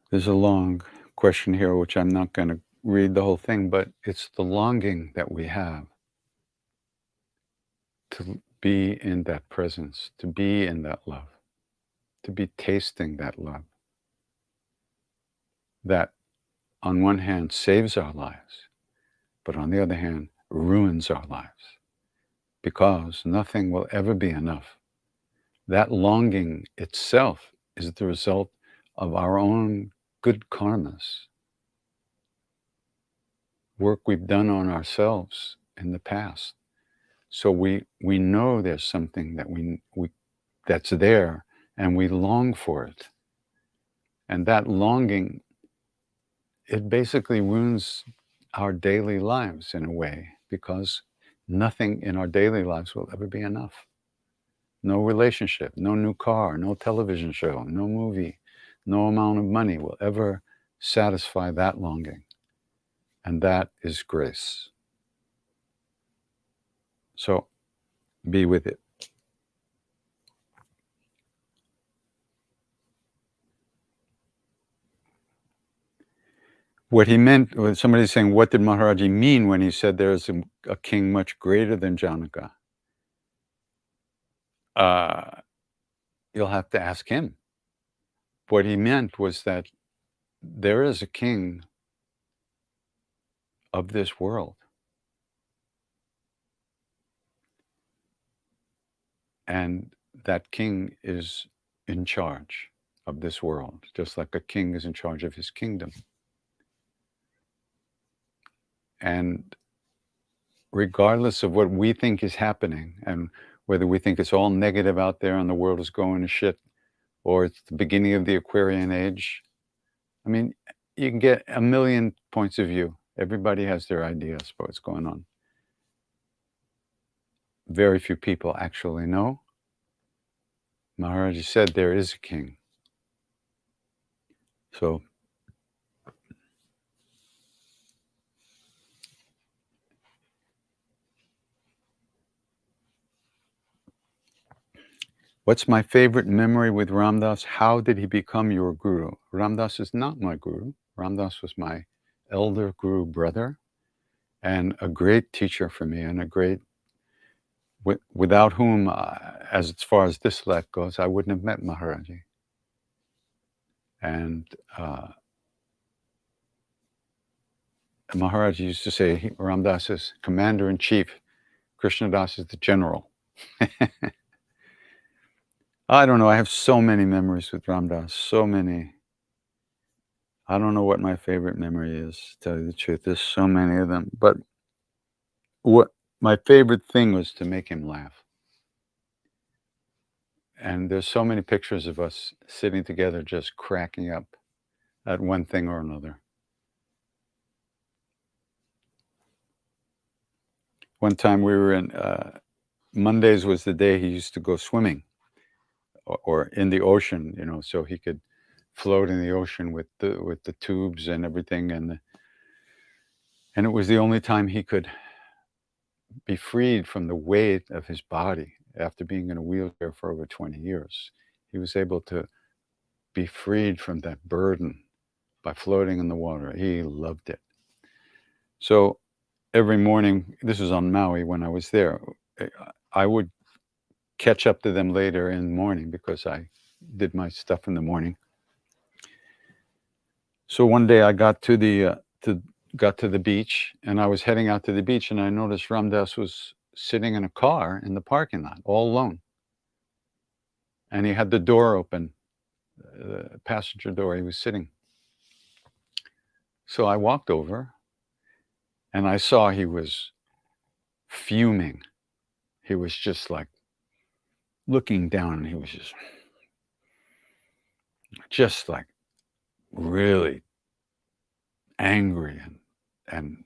There's a long question here, which I'm not going to read the whole thing, but it's the longing that we have to be in that presence, to be in that love, to be tasting that love, that on one hand saves our lives, but on the other hand ruins our lives, because nothing will ever be enough. That longing itself is the result of our own good karmas, work we've done on ourselves in the past. So we know there's something that we that's there, and we long for it. And that longing, it basically ruins our daily lives in a way, because nothing in our daily lives will ever be enough. No relationship, no new car, no television show, no movie, no amount of money will ever satisfy that longing. And that is grace. So be with it. What he meant, somebody's saying, what did Maharaji mean when he said there is a king much greater than Janaka? You'll have to ask him. What he meant was that there is a king of this world. And that king is in charge of this world, just like a king is in charge of his kingdom. And regardless of what we think is happening, and whether we think it's all negative out there and the world is going to shit, or it's the beginning of the Aquarian age, I mean, you can get a million points of view. Everybody has their ideas about what's going on. Very few people actually know. Maharaji said there is a king. So what's my favorite memory with Ram Dass? How did he become your guru? Ram Dass is not my guru. Ram Dass was my elder guru brother and a great teacher for me, and a great, without whom, as far as this life goes, I wouldn't have met Maharaji. And Maharaji used to say, Ram Dass is commander-in-chief, Krishna Das is the general. I don't know, I have so many memories with Ram Dass, so many. I don't know what my favorite memory is, to tell you the truth. There's so many of them. But what my favorite thing was to make him laugh. And there's so many pictures of us sitting together just cracking up at one thing or another. One time we were in, Mondays was the day he used to go swimming, or in the ocean, you know, so he could float in the ocean with the tubes and everything. And it was the only time he could be freed from the weight of his body. After being in a wheelchair for over 20 years, he was able to be freed from that burden by floating in the water. He loved it. So every morning, this was on Maui when I was there, I would catch up to them later in the morning because I did my stuff in the morning. So one day I got to the beach, and I was heading out to the beach, and I noticed Ram Dass was sitting in a car in the parking lot, all alone. And he had the door open, the passenger door. He was sitting. So I walked over, and I saw he was fuming. He was just like looking down, and he was just like really angry and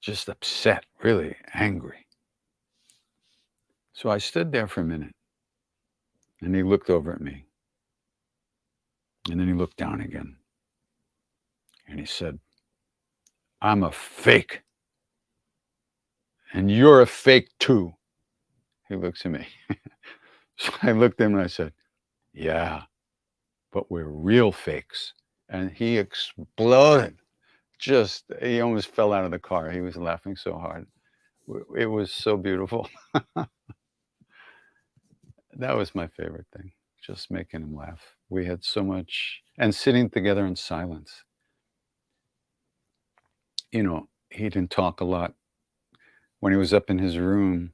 just upset, really angry. So I stood there for a minute, and he looked over at me, and then he looked down again, and he said, I'm a fake, and you're a fake too. He looks at me. So I looked at him and I said, yeah, but we're real fakes. And he exploded. He almost fell out of the car. He was laughing so hard. It was so beautiful. That was my favorite thing, just making him laugh. We had so much, and sitting together in silence. You know, he didn't talk a lot. When he was up in his room,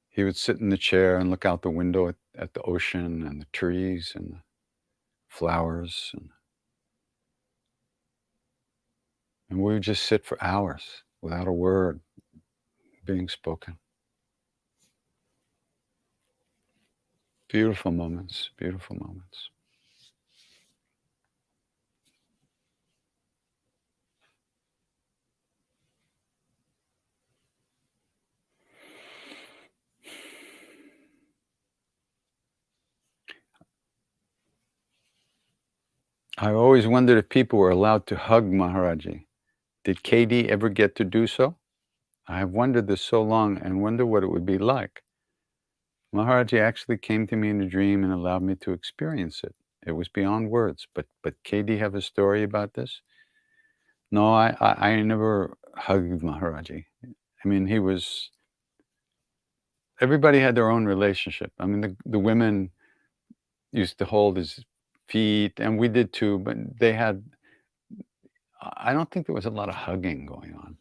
he would sit in the chair and look out the window at the ocean and the trees and the flowers. And we would just sit for hours without a word being spoken. Beautiful moments, beautiful moments. I always wondered if people were allowed to hug Maharaji. Did KD ever get to do so? I have wondered this so long and wonder what it would be like. Maharaji actually came to me in a dream and allowed me to experience it. It was beyond words. But KD have a story about this? No, I never hugged Maharaji. I mean, everybody had their own relationship. I mean, the women used to hold his feet, and we did too, but I don't think there was a lot of hugging going on.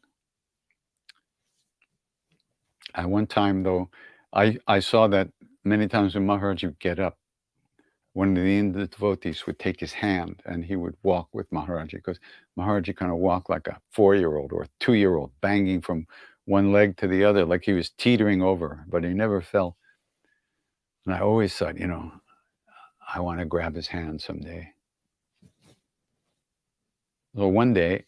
At one time, though, I saw that many times when Maharaji would get up, one of the Indian devotees would take his hand and he would walk with Maharaji, because Maharaji kind of walked like a 4-year-old or a 2-year-old, banging from one leg to the other, like he was teetering over, but he never fell. And I always thought, I want to grab his hand someday. So one day,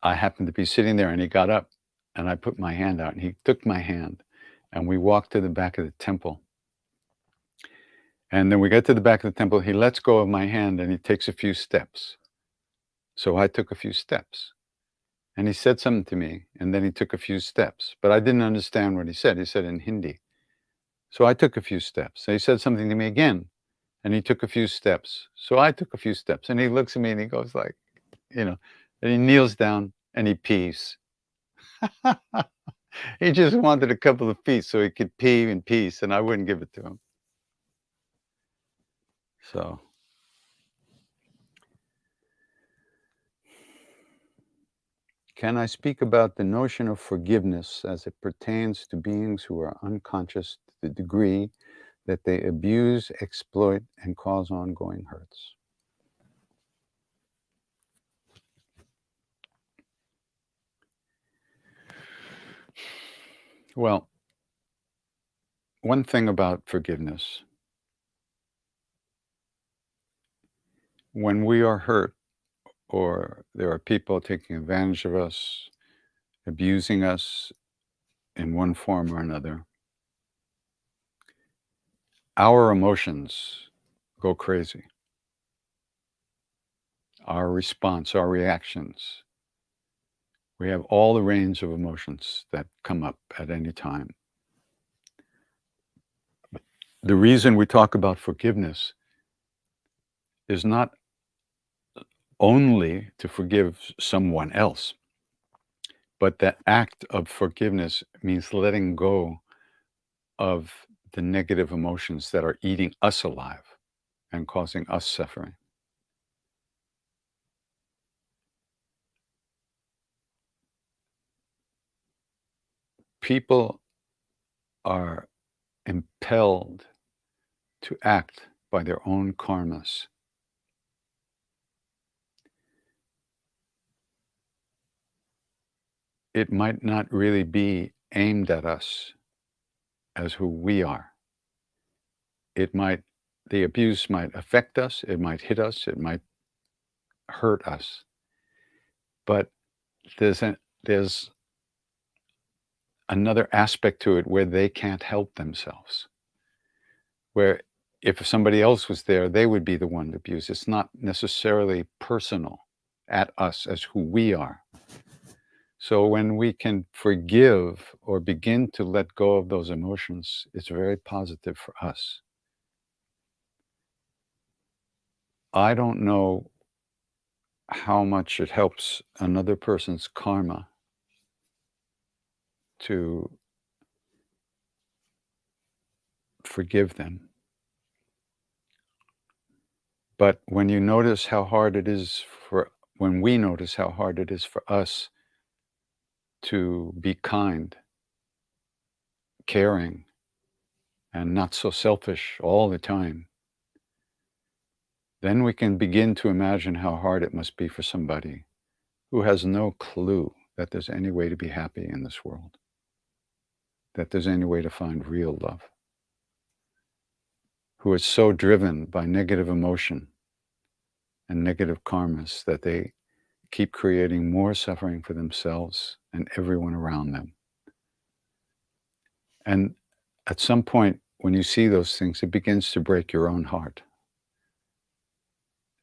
I happened to be sitting there and he got up and I put my hand out and he took my hand and we walked to the back of the temple. And then we get to the back of the temple, he lets go of my hand and he takes a few steps. So I took a few steps and he said something to me and then he took a few steps, but I didn't understand what he said. He said in Hindi. So I took a few steps. So he said something to me again and he took a few steps. So I took a few steps and he looks at me and he goes like, and he kneels down and he pees. He just wanted a couple of feet so he could pee in peace, and I wouldn't give it to him. So, can I speak about the notion of forgiveness as it pertains to beings who are unconscious to the degree that they abuse, exploit, and cause ongoing hurts? Well, one thing about forgiveness, when we are hurt or there are people taking advantage of us, abusing us in one form or another, our emotions go crazy. Our response, our reactions. We have all the range of emotions that come up at any time. The reason we talk about forgiveness is not only to forgive someone else, but the act of forgiveness means letting go of the negative emotions that are eating us alive and causing us suffering. People are impelled to act by their own karmas. It might not really be aimed at us as who we are. The abuse might affect us, it might hit us, it might hurt us. But there's another aspect to it where they can't help themselves. Where if somebody else was there, they would be the one to abuse. It's not necessarily personal at us as who we are. So when we can forgive or begin to let go of those emotions, it's very positive for us. I don't know how much it helps another person's karma to forgive them. But when you notice how hard it is when we notice how hard it is for us to be kind, caring, and not so selfish all the time, then we can begin to imagine how hard it must be for somebody who has no clue that there's any way to be happy in this world, that there's any way to find real love, who is so driven by negative emotion and negative karmas that they keep creating more suffering for themselves and everyone around them. And at some point, when you see those things, it begins to break your own heart.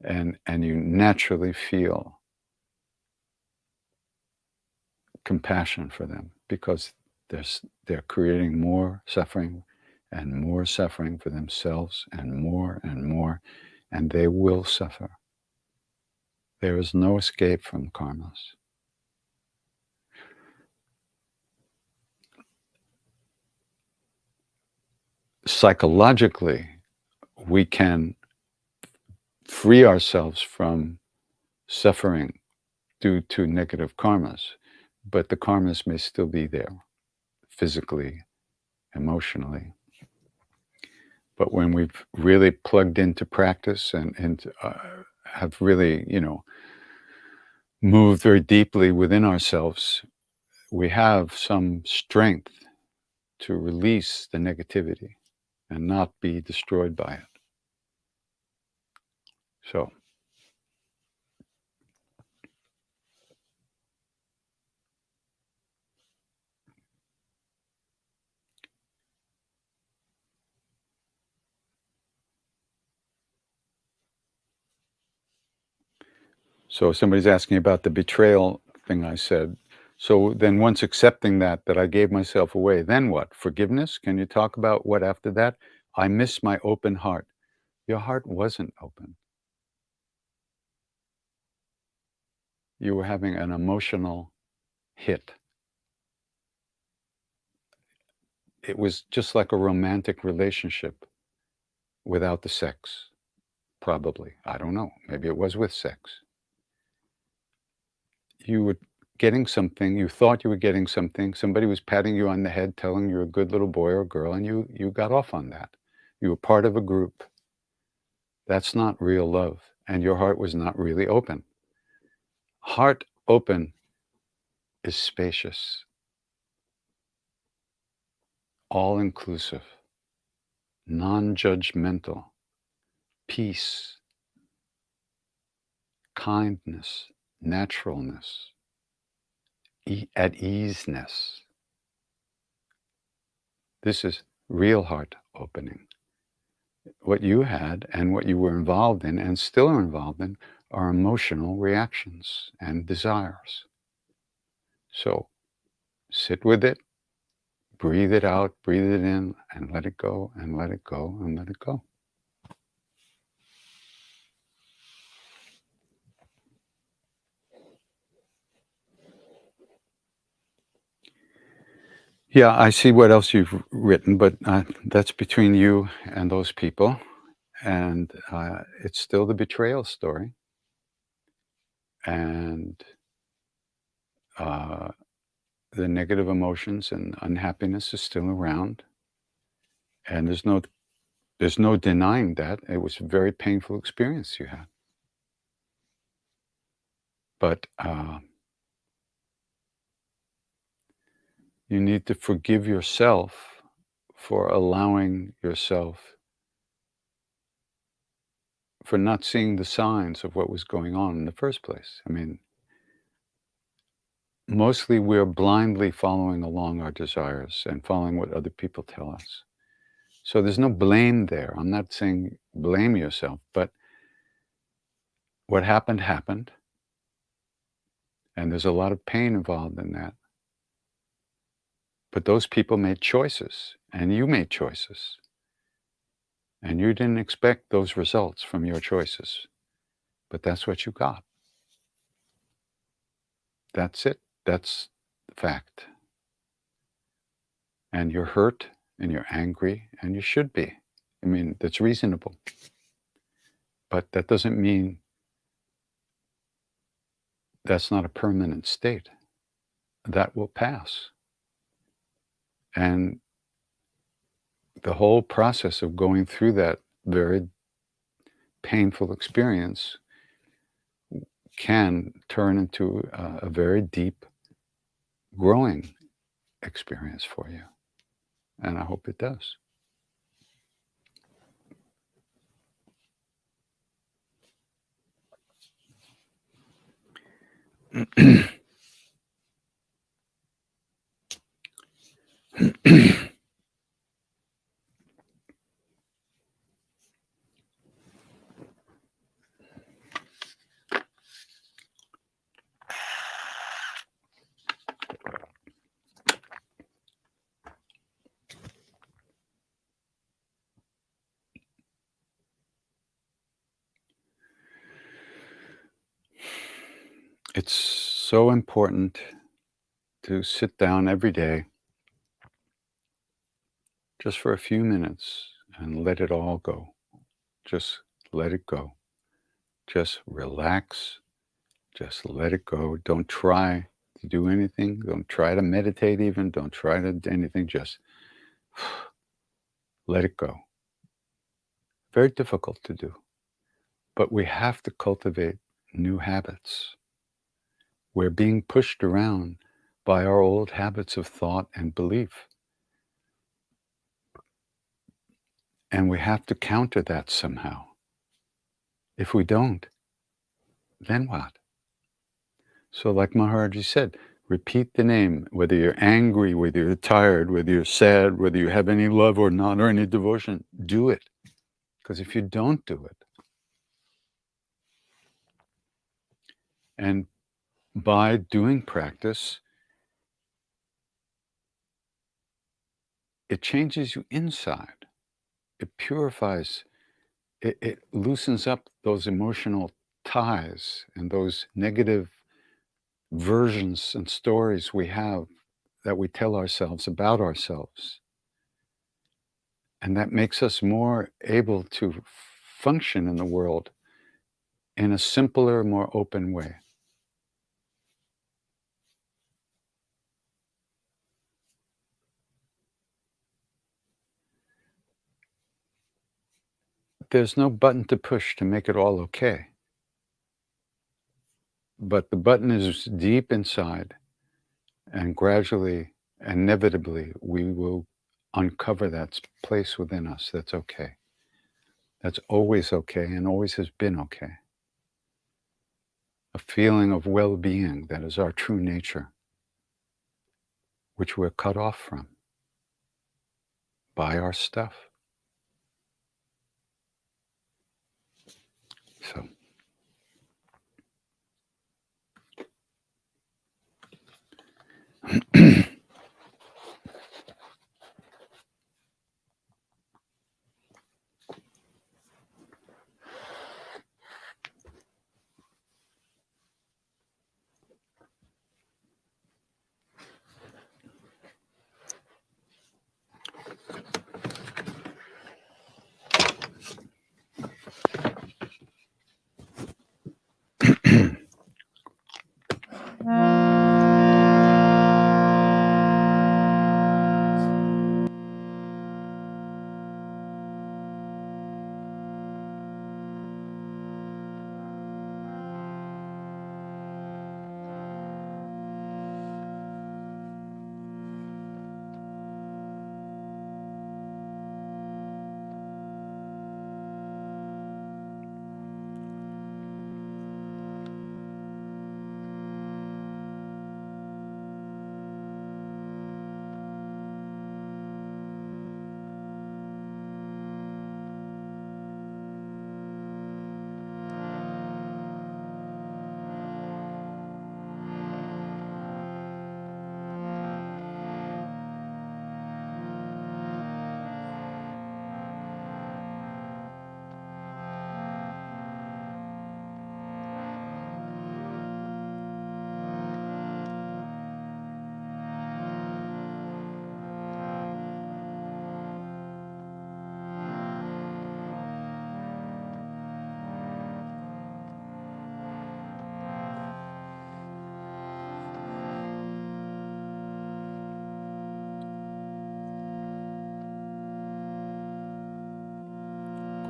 And you naturally feel compassion for them because they're creating more suffering for themselves and more, and they will suffer. There is no escape from karmas. Psychologically, we can free ourselves from suffering due to negative karmas, but the karmas may still be there, physically, emotionally. But when we've really plugged into practice and have really, moved very deeply within ourselves, we have some strength to release the negativity and not be destroyed by it. So somebody's asking about the betrayal thing I said. So then once accepting that I gave myself away, then what? Forgiveness? Can you talk about what after that? I miss my open heart. Your heart wasn't open. You were having an emotional hit. It was just like a romantic relationship without the sex, probably. I don't know. Maybe it was with sex. You were getting something, you thought you were getting something, somebody was patting you on the head, telling you a good little boy or girl, and you got off on that. You were part of a group. That's not real love, and your heart was not really open. Heart open is spacious, all-inclusive, non-judgmental, peace, kindness, naturalness, at easeness. This is real heart opening. What you had and what you were involved in and still are involved in are emotional reactions and desires. So sit with it, breathe it out, breathe it in, and let it go, and let it go, and let it go. Yeah, I see what else you've written, but that's between you and those people. And it's still the betrayal story. And the negative emotions and unhappiness is still around. And there's no denying that. It was a very painful experience you had. But you need to forgive yourself for allowing yourself, for not seeing the signs of what was going on in the first place. I mean, mostly we're blindly following along our desires and following what other people tell us. So there's no blame there. I'm not saying blame yourself, but what happened, happened. And there's a lot of pain involved in that. But those people made choices, and you made choices. And you didn't expect those results from your choices. But that's what you got. That's it. That's the fact. and you're hurt and you're angry, and you should be. I mean, that's reasonable. But that doesn't mean that's not a permanent state. That will pass. And the whole process of going through that very painful experience can turn into a very deep, growing experience for you. And I hope it does. It's so important to sit down every day just for a few minutes and let it all go. Just let it go. Just relax. Just let it go. Don't try to do anything. Don't try to meditate even. Don't try to do anything. Just let it go. Very difficult to do. But we have to cultivate new habits. We're being pushed around by our old habits of thought and belief. And we have to counter that somehow. If we don't, then what? So like Maharaji said, repeat the name, whether you're angry, whether you're tired, whether you're sad, whether you have any love or not, or any devotion, do it. Because if you don't do it, and by doing practice, it changes you inside. It purifies, it loosens up those emotional ties and those negative versions and stories we have that we tell ourselves about ourselves. And that makes us more able to function in the world in a simpler, more open way. There's no button to push to make it all okay. But the button is deep inside, and gradually, inevitably, we will uncover that place within us that's okay. That's always okay and always has been okay. A feeling of well-being that is our true nature, which we're cut off from by our stuff. So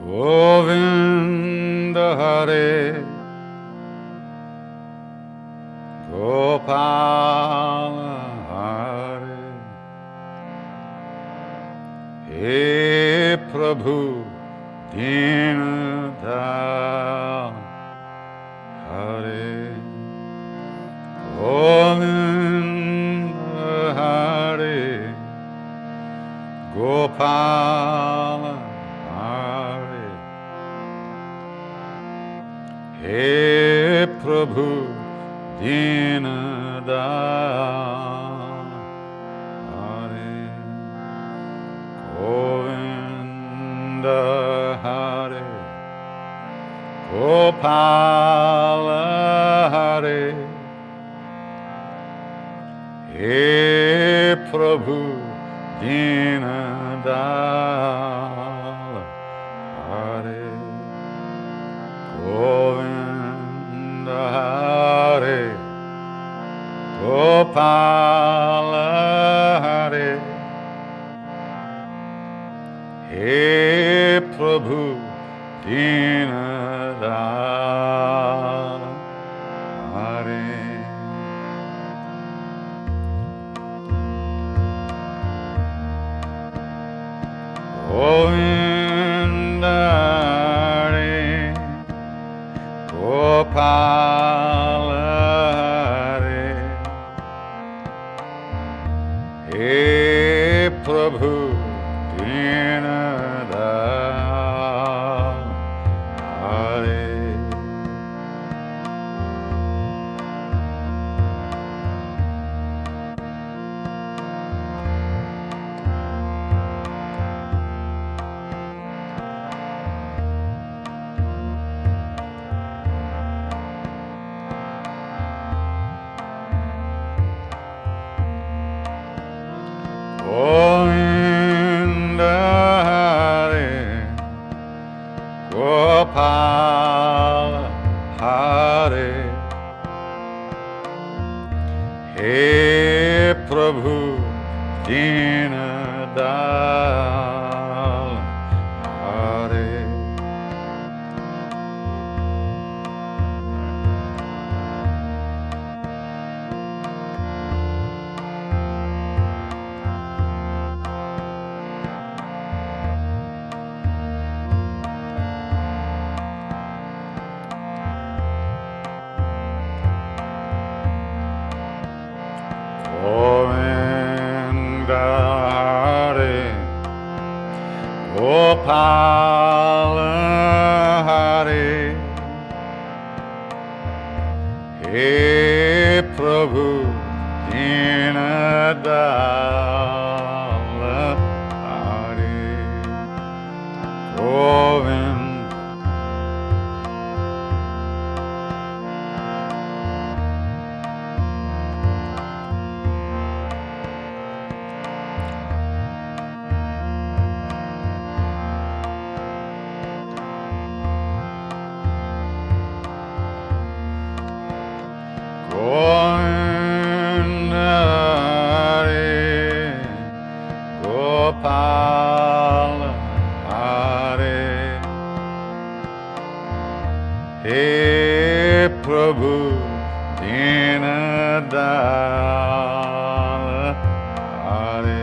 Govinda Hare Gopala Hare He Prabhu Dinadal Hare Govinda Hare Gopala Hare He Prabhu Dinadal Hare Govinda Hare Gopala Hare He Prabhu Dinadal Hare Govinda Hare Gopala Hare He Prabhu Dinadal Hare Govinda Hare Gopala Hare He Prabhu Dinadal Hare Govinda Hare Gopala Hare He Prabhu Dinadal Hare Govinda Hare Gopala Hare He Prabhu Dinadal Hare Govinda Govinda Hare Gopala Hare He Prabhu Dinadal Hare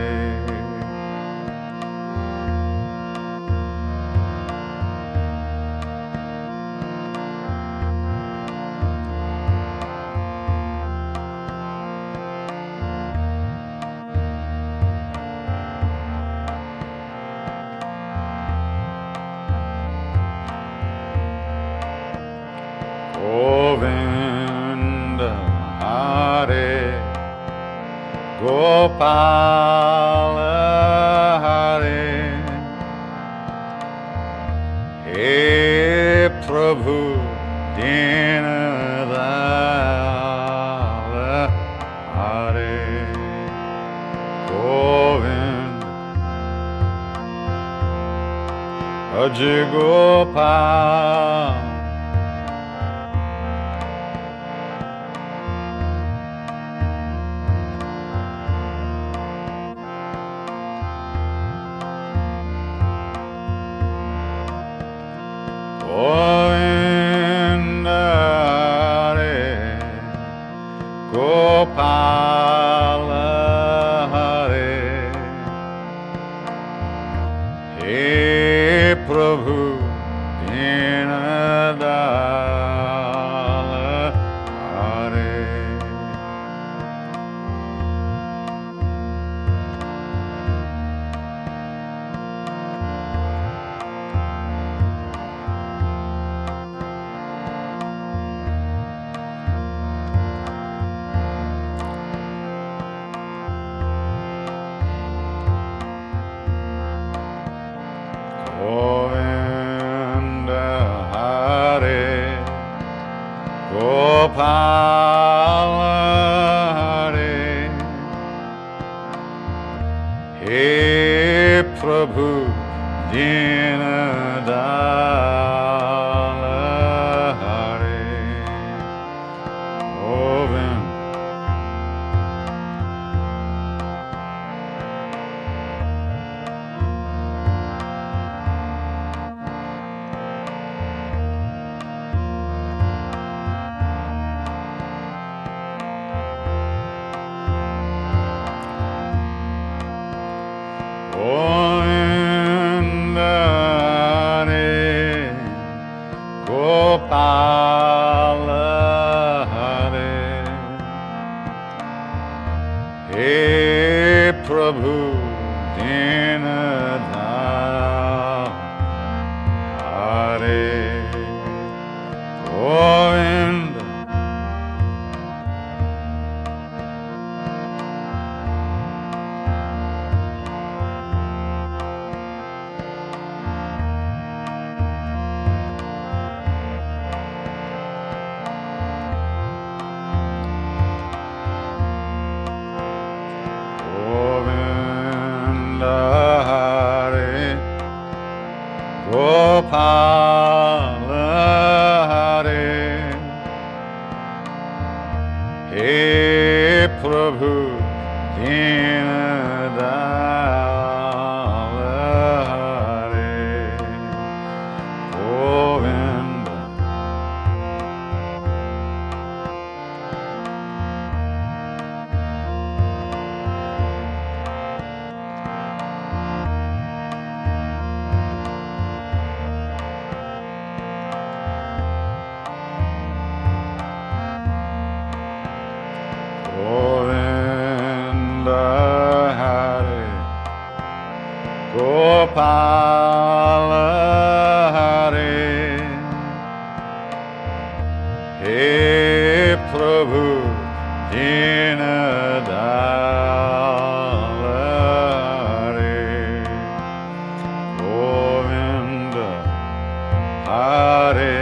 Govinda Hare Gopala Hare He Prabhu Dinadal Hare Govinda Ajay Gopal Govinda Hare Gopala Hare He Prabhu Dinadala Hare Govinda Hare Gopala Hare He Prabhu Dinadala Hare Govinda Govinda Hare Gopala Hare He Prabhu Dinadala Hare Govinda Govinda Hare Gopala Hare He Prabhu Dinadala Hare Govinda Govinda Hare Gopala Hare He Prabhu Dinadala Hare Govinda Hare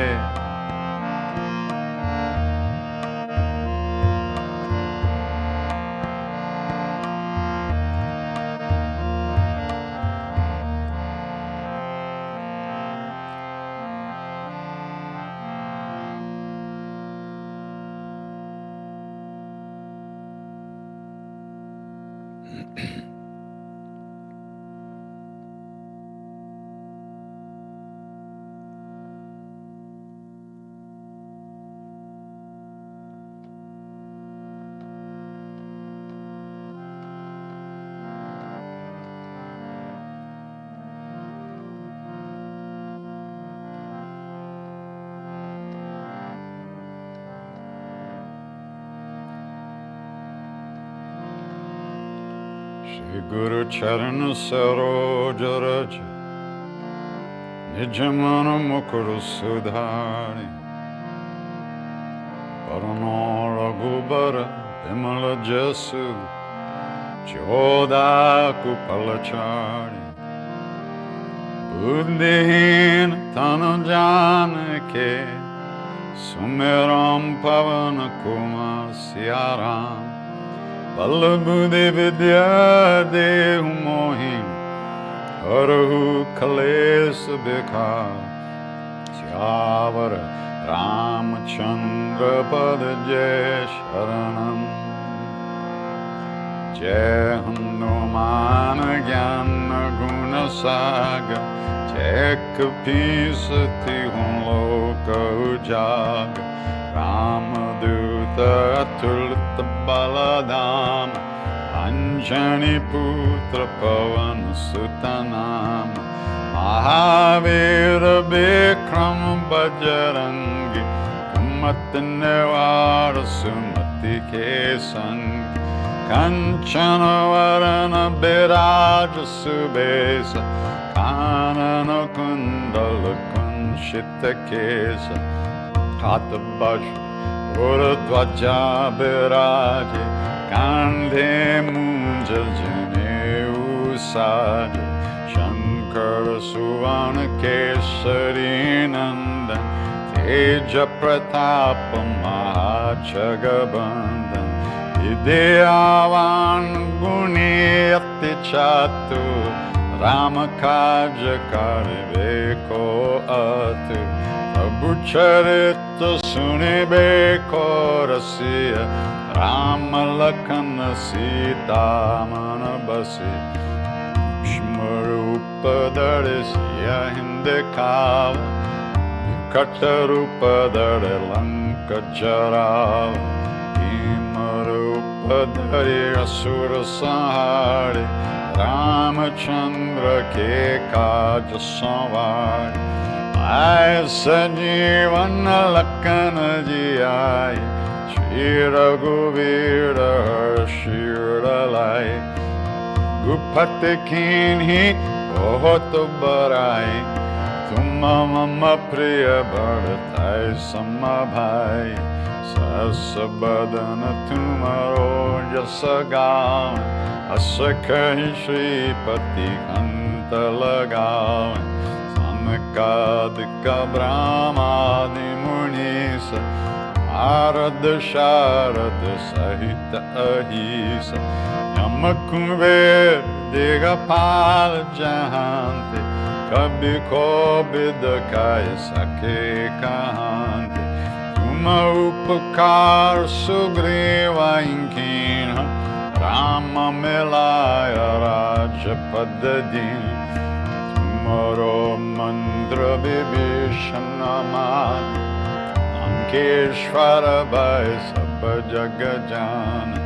Shri Guru Charana Saroj Raj Nijamana Mukuru Sudhari Parano Raghubara Vimala Jasu Joda Kupalachari Buddhihin Tanu Janake Sumeram Pavana Kumar Siaram Ballabhude Vidya Dehu Mohim Harahu Kalesa Bikar Syavara Ramachandra Pada Jai Sharanam Jai Hanumana Gyana Guna Saga एक piece तिहु लोक उजाग रामदूत अतुलित बलधाम अंजनी पुत्र पवन सुत नाम महावीर विक्रम बजरंगी कुमत निवार सुमति के संग कंचन वरण विराज सुबेश कानन कुंडल कुंचित केश हाथ वज्र और ध्वजा विराजे कांधे मूंज जनेऊ साज शंकर सुवन केसरी नंदन तेज प्रताप महाजगबंदन विद्यावान गुणी अति चातुर राम काज करबे को अतुर प्रभु चरित सुनिबे को रसिया राम लखन सीता मन बसे भीष्म रूप धरे सिया हिंद खाव विकट रूप धरे लंक जराव भीम रूप धरे असुर संहारे रामचंद्र के काज संवारे आय सजीवन लखन जी आए श्री रघुवीर हर्षि लाए गुफत कीन्ही बहुत बड़ाई तुम मम प्रिय भरताई सम भाई सस बदन तुमरो जस गाँव हस कहि श्रीपति कंत लगाव सनकादिक ब्रह्मादि मुनीस नारद शारद सहित अहिस यम कुबेर दिगपाल जहांते कभी कोविद काय सके कहांते तुम उपकार सुग्रीवां कीन्ह राम मिलाय राजपद दीन तुमरो मंत्र विभीषण मान लंकेश्वर भय सब जग जान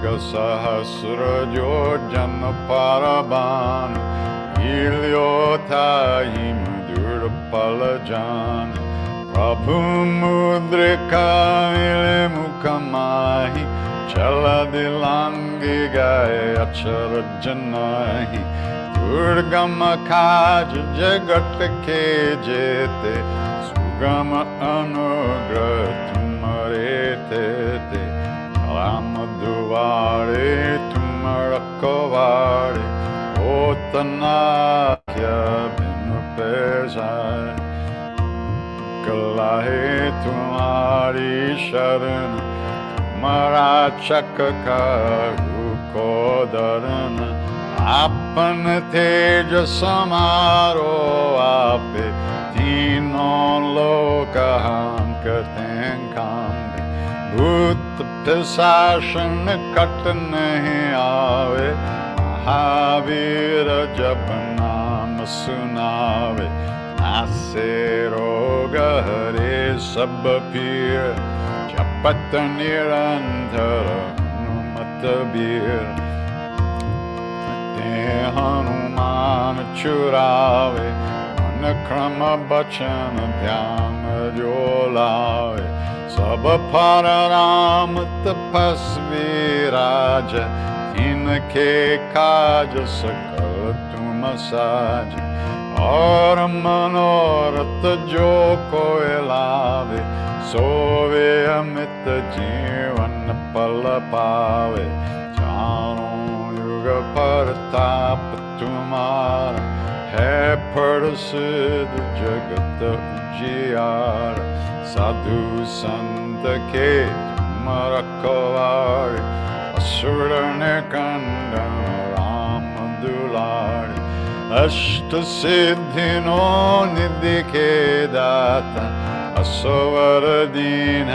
सहस्र जो जन पारबान हिलियो थाई मधुर पल जान प्रभु मुद्रिका मिले मुख माही चल दिलांगी गाय अक्षर जनाही दुर्गम काज जगत के जेते सुगम अनुग्रह तुम्हारे ते राम दुआरे तुम रखवारे होतना क्या बिन पैसार कलाहे तुम्हारी शरण तुम्हारा चक काहू को दरन आपन तेज समारो आपे तीनों लोक हम करते काम भूत पिशाच कट नहीं आवे महावीर जब नाम सुनावे नासे रोग हरे सब पीर जपत निरंतर हनुमत बीर ते हनुमान चुरावे मन क्रम बचन ध्यान जो लावे सब पर राम तपस्वी राज इनके काज सकल तुम साज और मनोरथ जो कोई लावे सोवे अमित जीवन पल पावे चारों युग परताप तुम्हारा है प्रसिद्ध जगत उजियार साधु संत के तुम रखवारे असुर निकंदन राम दुलारे अष्ट सिद्धि नो निधि के दाता असवर दीन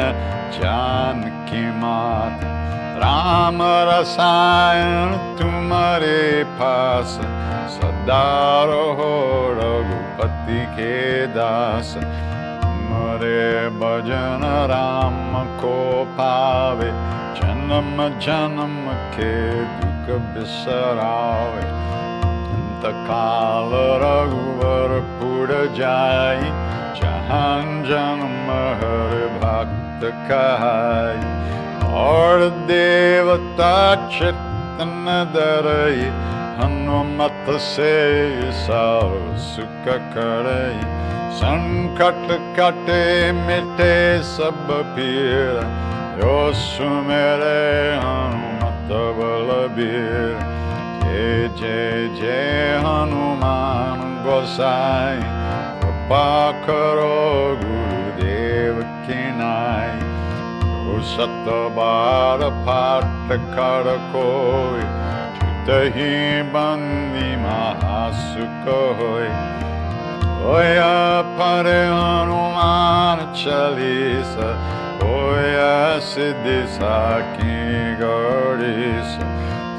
जानकी माता राम रसायन तुम्हारे पास सदा रहो रघुपति के दास। मरे भजन राम को पावे, जन्म जन्म के दुख बिसरावे। अंत काल रघुवर पुर जाई, जहान जन्म हर भक्त कहाई। और देवता चित्तन धरई, हनुमत से सर्व सुख करई। संकट कटे मिटे सब पीर, जो सुमेरे हनुमत बलबीर। जय जय जय हनुमान गोसाई, कृपा करो गुरुदेव की नाई। जो सत बार पाठ कर कोई, चितहि बंदी महासुख होय। होया पर हनुमान चालीसा, होया सिद्धि साखी गौरीस।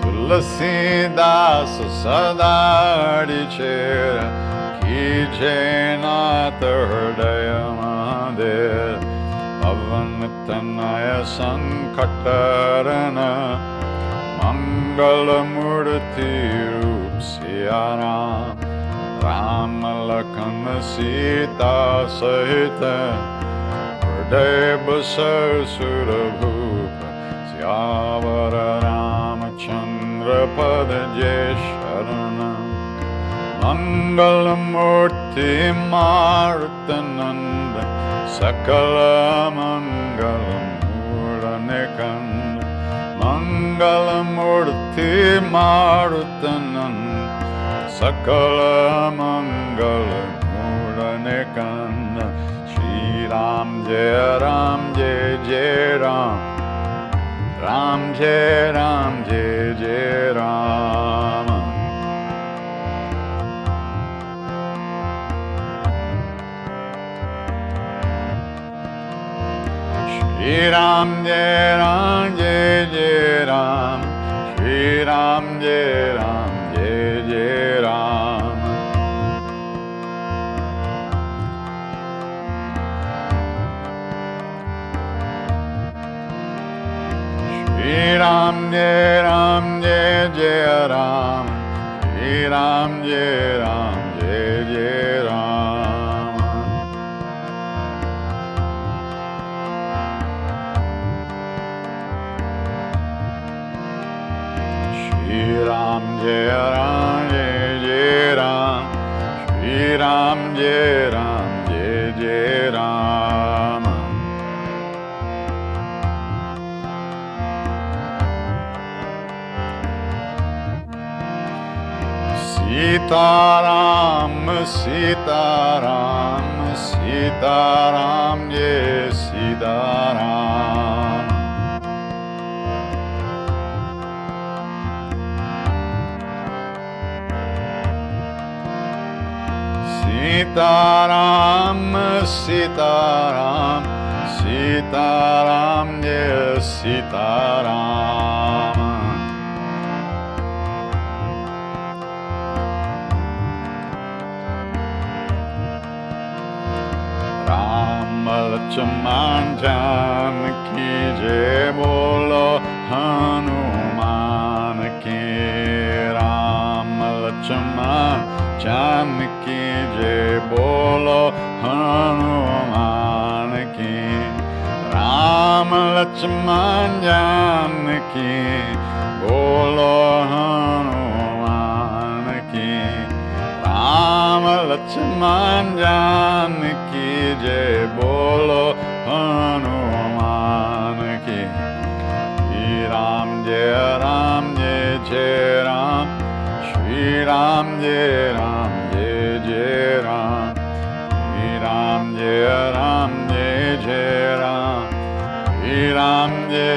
तुलसीदास सदा हरिचेर, कीजे नाथ हृदय महादेव। पवन तनय संकट हरन, मंगल मूर्ति रूप सिया राम। राम लखन सीता सहित, हृदय बसर सुरभूप। सियावर रामचंद्र पद जय शरण। मंगल मूर्ति मारुत नंद, सकल मंगल मूल निकंद। मंगल मूर्ति मारुत नंद, सकल मंगल मूल निकंद। श्री राम जय जय राम, राम जय जय राम। श्री राम जय जय राम, श्री राम जय जय राम। श्री राम जय जय राम, श्री राम जय जय राम। श्री राम जय राम, श्री राम जय जय राम। सीताराम सीताराम, सीताराम जय सीताराम। सीताराम सीताराम, सीताराम जय सीताराम। राम लक्ष्मण जानकी जय बोलो हनुमान की। राम लक्ष्मण जानकी जय बोलो हनुमान की। राम लक्ष्मण जानकी बोलो हनुमान की। राम लक्ष्मण जानकी जय बोलो हनुमान की। श्री राम जय जय राम, श्री राम जय जय राम। श्री राम जय जय राम, श्री राम जय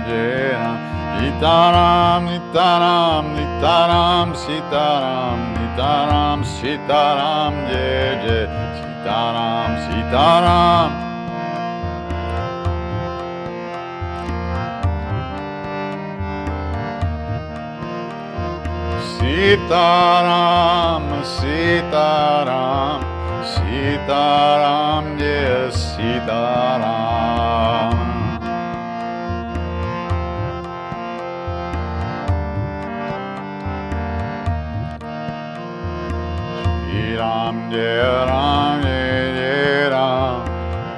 जय राम। सीताराम सीताराम सीताराम सीताराम सीताराम सीताराम जय जय Sitaram Sitaram. Sitaram, Sitaram, Sitaram, yes, Sitaram. Shri Ram, Jai Ram, Jai Jai Ram,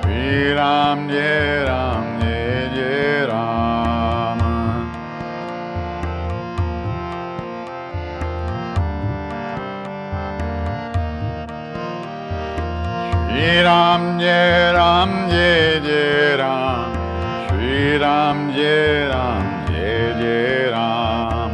Shri Ram, Jai Ram, Jai Jai Ram. Shri Ram, Jai Ram, Jai Jai Ram, Shri Ram, Jai Ram, Jai Jai Ram.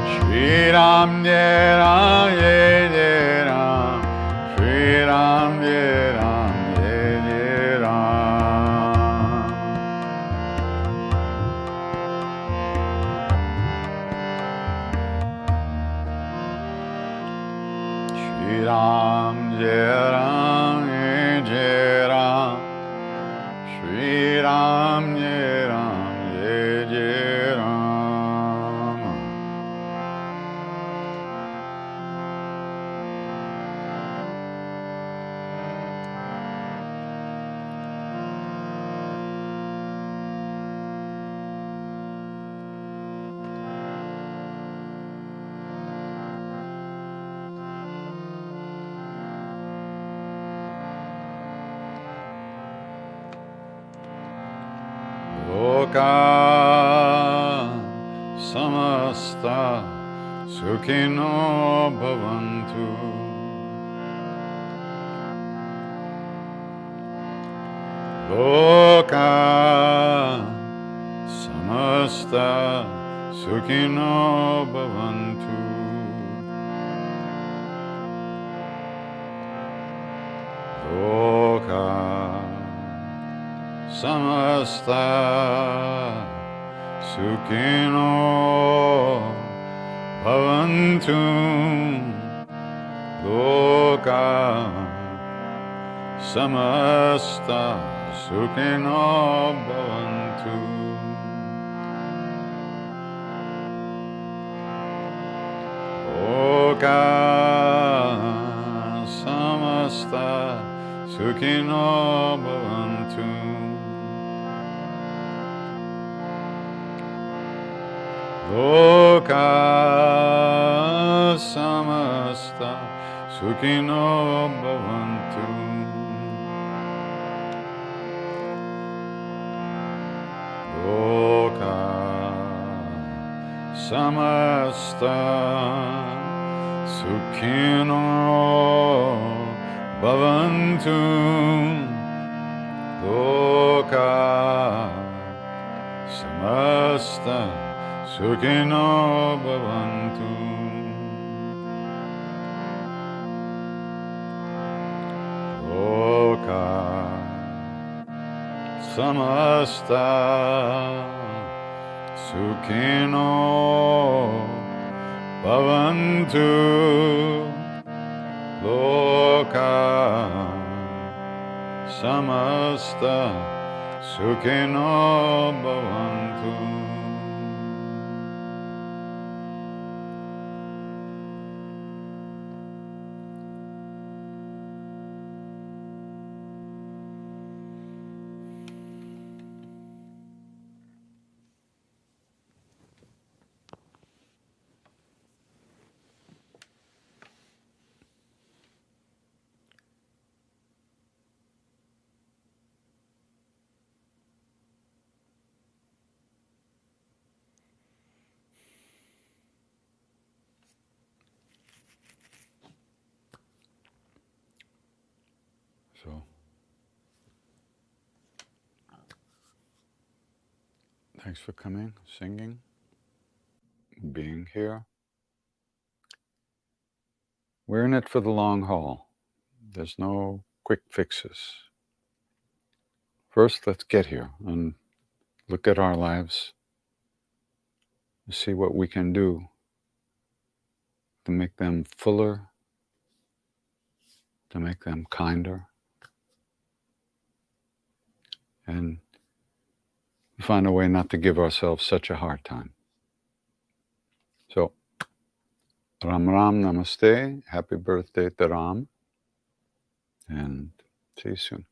Shri Ram, Jai Ram, Jai Jai Ram, Shri Ram, Jai Ram, Jai Jai Ram. Shri Ram, Jai Ram, Jai Ram, Shri Ram, Jai Ram, Jai Jai Ram. Loka samasta sukhino bhavantu. Loka samasta sukhino bhavantu. Loka samasta sukhino bhavantu. Loka samasta sukhino bhavantu. Loka samasta sukhino bhavantu. Loka samasta sukhino bhavantu. Loka samasta sukhino bhavantu. Loka samasta sukhino bhavantu. Loka samasta sukhino bhavantu. Loka samasta sukhino bhavantu. So, thanks for coming, singing, being here. We're in it for the long haul. There's no quick fixes. First, let's get here and look at our lives and see what we can do to make them fuller, to make them kinder, and find a way not to give ourselves such a hard time. So, Ram Ram Namaste, happy birthday to Ram, and see you soon.